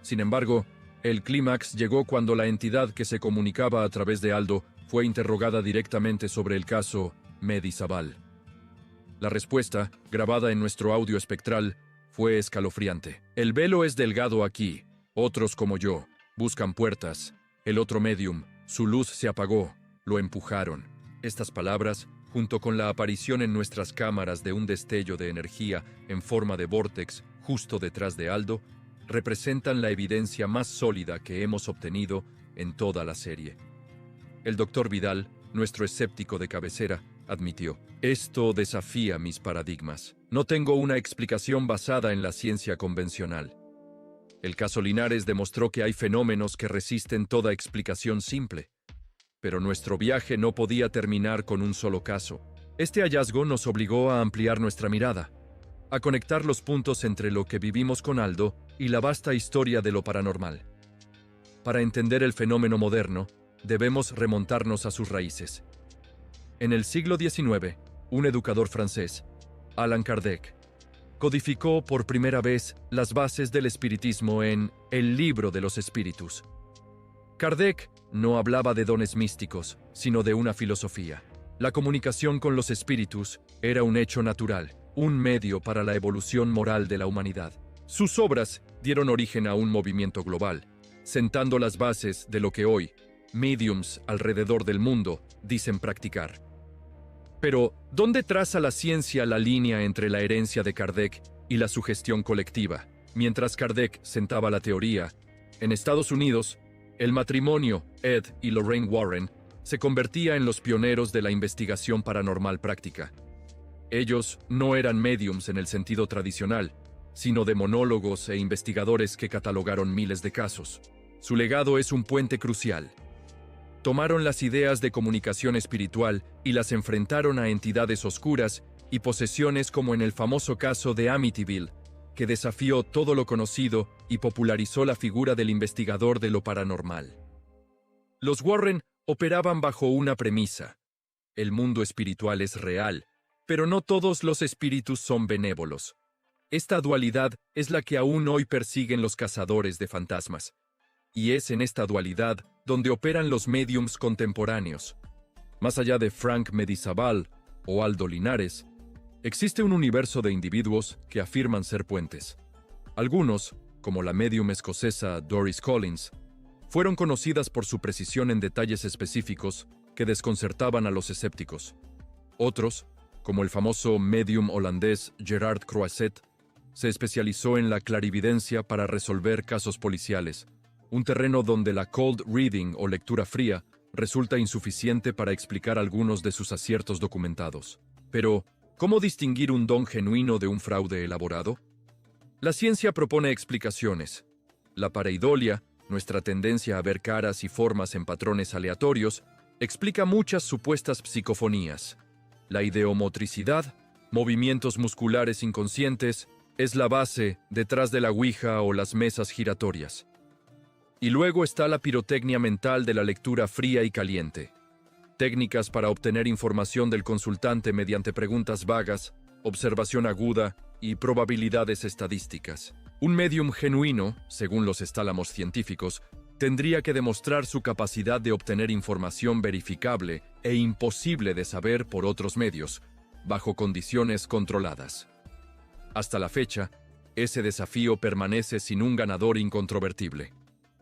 Sin embargo, el clímax llegó cuando la entidad que se comunicaba a través de Aldo fue interrogada directamente sobre el caso Mendizábal. La respuesta, grabada en nuestro audio espectral, fue escalofriante. El velo es delgado aquí. Otros como yo buscan puertas. El otro medium, su luz se apagó. Lo empujaron. Estas palabras, junto con la aparición en nuestras cámaras de un destello de energía en forma de vórtex justo detrás de Aldo, representan la evidencia más sólida que hemos obtenido en toda la serie. El doctor Vidal, nuestro escéptico de cabecera, admitió: esto desafía mis paradigmas. No tengo una explicación basada en la ciencia convencional. El caso Linares demostró que hay fenómenos que resisten toda explicación simple. Pero nuestro viaje no podía terminar con un solo caso. Este hallazgo nos obligó a ampliar nuestra mirada, a conectar los puntos entre lo que vivimos con Aldo y la vasta historia de lo paranormal. Para entender el fenómeno moderno, debemos remontarnos a sus raíces. En el siglo XIX, un educador francés, Allan Kardec, codificó por primera vez las bases del espiritismo en El Libro de los Espíritus. Kardec no hablaba de dones místicos, sino de una filosofía. La comunicación con los espíritus era un hecho natural, un medio para la evolución moral de la humanidad. Sus obras dieron origen a un movimiento global, sentando las bases de lo que hoy, mediums alrededor del mundo, dicen practicar. Pero, ¿dónde traza la ciencia la línea entre la herencia de Kardec y la sugestión colectiva? Mientras Kardec sentaba la teoría, en Estados Unidos, el matrimonio Ed y Lorraine Warren se convertía en los pioneros de la investigación paranormal práctica. Ellos no eran médiums en el sentido tradicional, sino demonólogos e investigadores que catalogaron miles de casos. Su legado es un puente crucial. Tomaron las ideas de comunicación espiritual y las enfrentaron a entidades oscuras y posesiones como en el famoso caso de Amityville, que desafió todo lo conocido y popularizó la figura del investigador de lo paranormal. Los Warren operaban bajo una premisa: el mundo espiritual es real, pero no todos los espíritus son benévolos. Esta dualidad es la que aún hoy persiguen los cazadores de fantasmas. Y es en esta dualidad donde operan los médiums contemporáneos. Más allá de Frank Mendizábal o Aldo Linares, existe un universo de individuos que afirman ser puentes. Algunos, como la médium escocesa Doris Collins, fueron conocidas por su precisión en detalles específicos que desconcertaban a los escépticos. Otros, como el famoso médium holandés Gerard Croiset, se especializó en la clarividencia para resolver casos policiales, un terreno donde la cold reading o lectura fría resulta insuficiente para explicar algunos de sus aciertos documentados. Pero, ¿cómo distinguir un don genuino de un fraude elaborado? La ciencia propone explicaciones. La pareidolia, nuestra tendencia a ver caras y formas en patrones aleatorios, explica muchas supuestas psicofonías. La ideomotricidad, movimientos musculares inconscientes, es la base detrás de la ouija o las mesas giratorias. Y luego está la pirotecnia mental de la lectura fría y caliente. Técnicas para obtener información del consultante mediante preguntas vagas, observación aguda y probabilidades estadísticas. Un médium genuino, según los estálamos científicos, tendría que demostrar su capacidad de obtener información verificable e imposible de saber por otros medios, bajo condiciones controladas. Hasta la fecha, ese desafío permanece sin un ganador incontrovertible.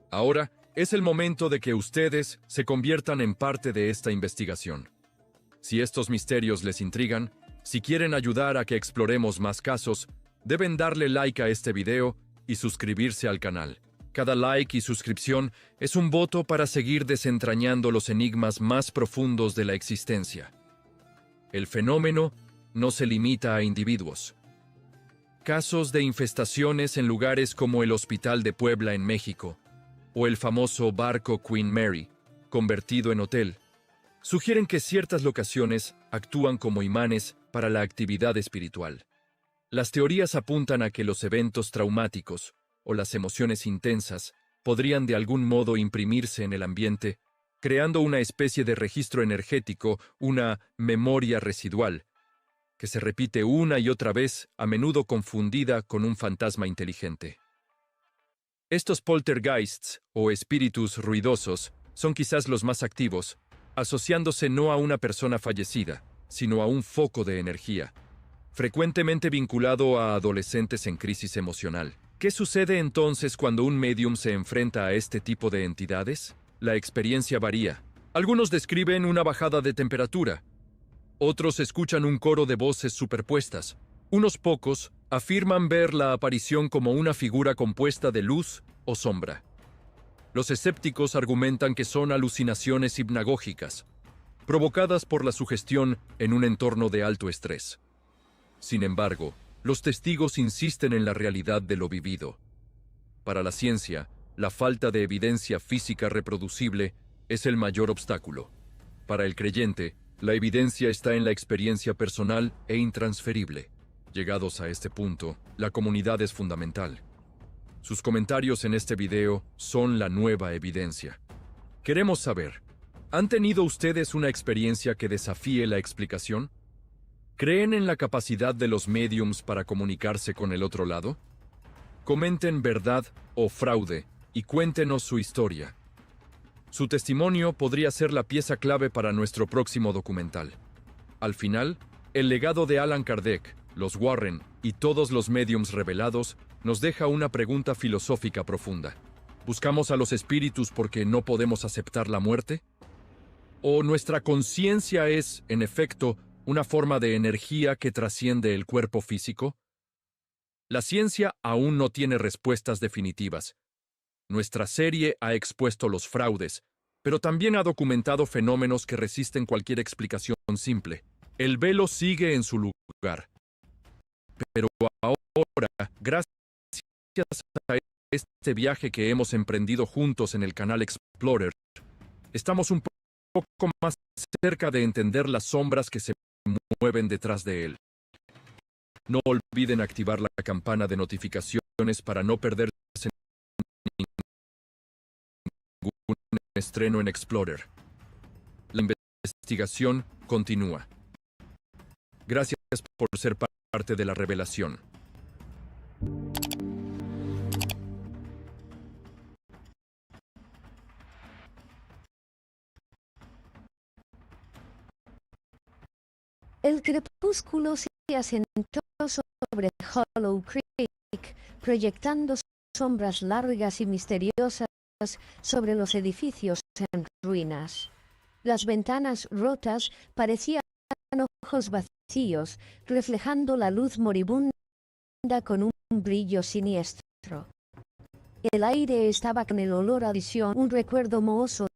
Ahora, Es el momento de que ustedes se conviertan en parte de esta investigación. Si estos misterios les intrigan, si quieren ayudar a que exploremos más casos, deben darle like a este video y suscribirse al canal. Cada like y suscripción es un voto para seguir desentrañando los enigmas más profundos de la existencia. El fenómeno no se limita a individuos. Casos de infestaciones en lugares como el Hospital de Puebla en México o el famoso barco Queen Mary, convertido en hotel, sugieren que ciertas locaciones actúan como imanes para la actividad espiritual. Las teorías apuntan a que los eventos traumáticos o las emociones intensas podrían de algún modo imprimirse en el ambiente, creando una especie de registro energético, una memoria residual, que se repite una y otra vez, a menudo confundida con un fantasma inteligente. Estos poltergeists, o espíritus ruidosos, son quizás los más activos, asociándose no a una persona fallecida, sino a un foco de energía, frecuentemente vinculado a adolescentes en crisis emocional. ¿Qué sucede entonces cuando un médium se enfrenta a este tipo de entidades? La experiencia varía. Algunos describen una bajada de temperatura. Otros escuchan un coro de voces superpuestas. Unos pocos afirman ver la aparición como una figura compuesta de luz o sombra. Los escépticos argumentan que son alucinaciones hipnagógicas, provocadas por la sugestión en un entorno de alto estrés. Sin embargo, los testigos insisten en la realidad de lo vivido. Para la ciencia, la falta de evidencia física reproducible es el mayor obstáculo. Para el creyente, la evidencia está en la experiencia personal e intransferible. Llegados a este punto, la comunidad es fundamental. Sus comentarios en este video son la nueva evidencia. Queremos saber, ¿han tenido ustedes una experiencia que desafíe la explicación? ¿Creen en la capacidad de los médiums para comunicarse con el otro lado? Comenten verdad o fraude y cuéntenos su historia. Su testimonio podría ser la pieza clave para nuestro próximo documental. Al final, el legado de Allan Kardec, los Warren y todos los médiums revelados nos deja una pregunta filosófica profunda. ¿Buscamos a los espíritus porque no podemos aceptar la muerte? ¿O nuestra conciencia es, en efecto, una forma de energía que trasciende el cuerpo físico? La ciencia aún no tiene respuestas definitivas. Nuestra serie ha expuesto los fraudes, pero también ha documentado fenómenos que resisten cualquier explicación simple. El velo sigue en su lugar. Pero ahora, gracias a este viaje que hemos emprendido juntos en el canal Explorer, estamos un poco más cerca de entender las sombras que se mueven detrás de él. No olviden activar la campana de notificaciones para no perderse ningún estreno en Explorer. La investigación continúa. Gracias por ser parte de la revelación. El crepúsculo se asentó sobre Hollow Creek, proyectando sombras largas y misteriosas sobre los edificios en ruinas. Las ventanas rotas parecían ojos vacíos, reflejando la luz moribunda con un brillo siniestro. El aire estaba con el olor a visión, un recuerdo mohoso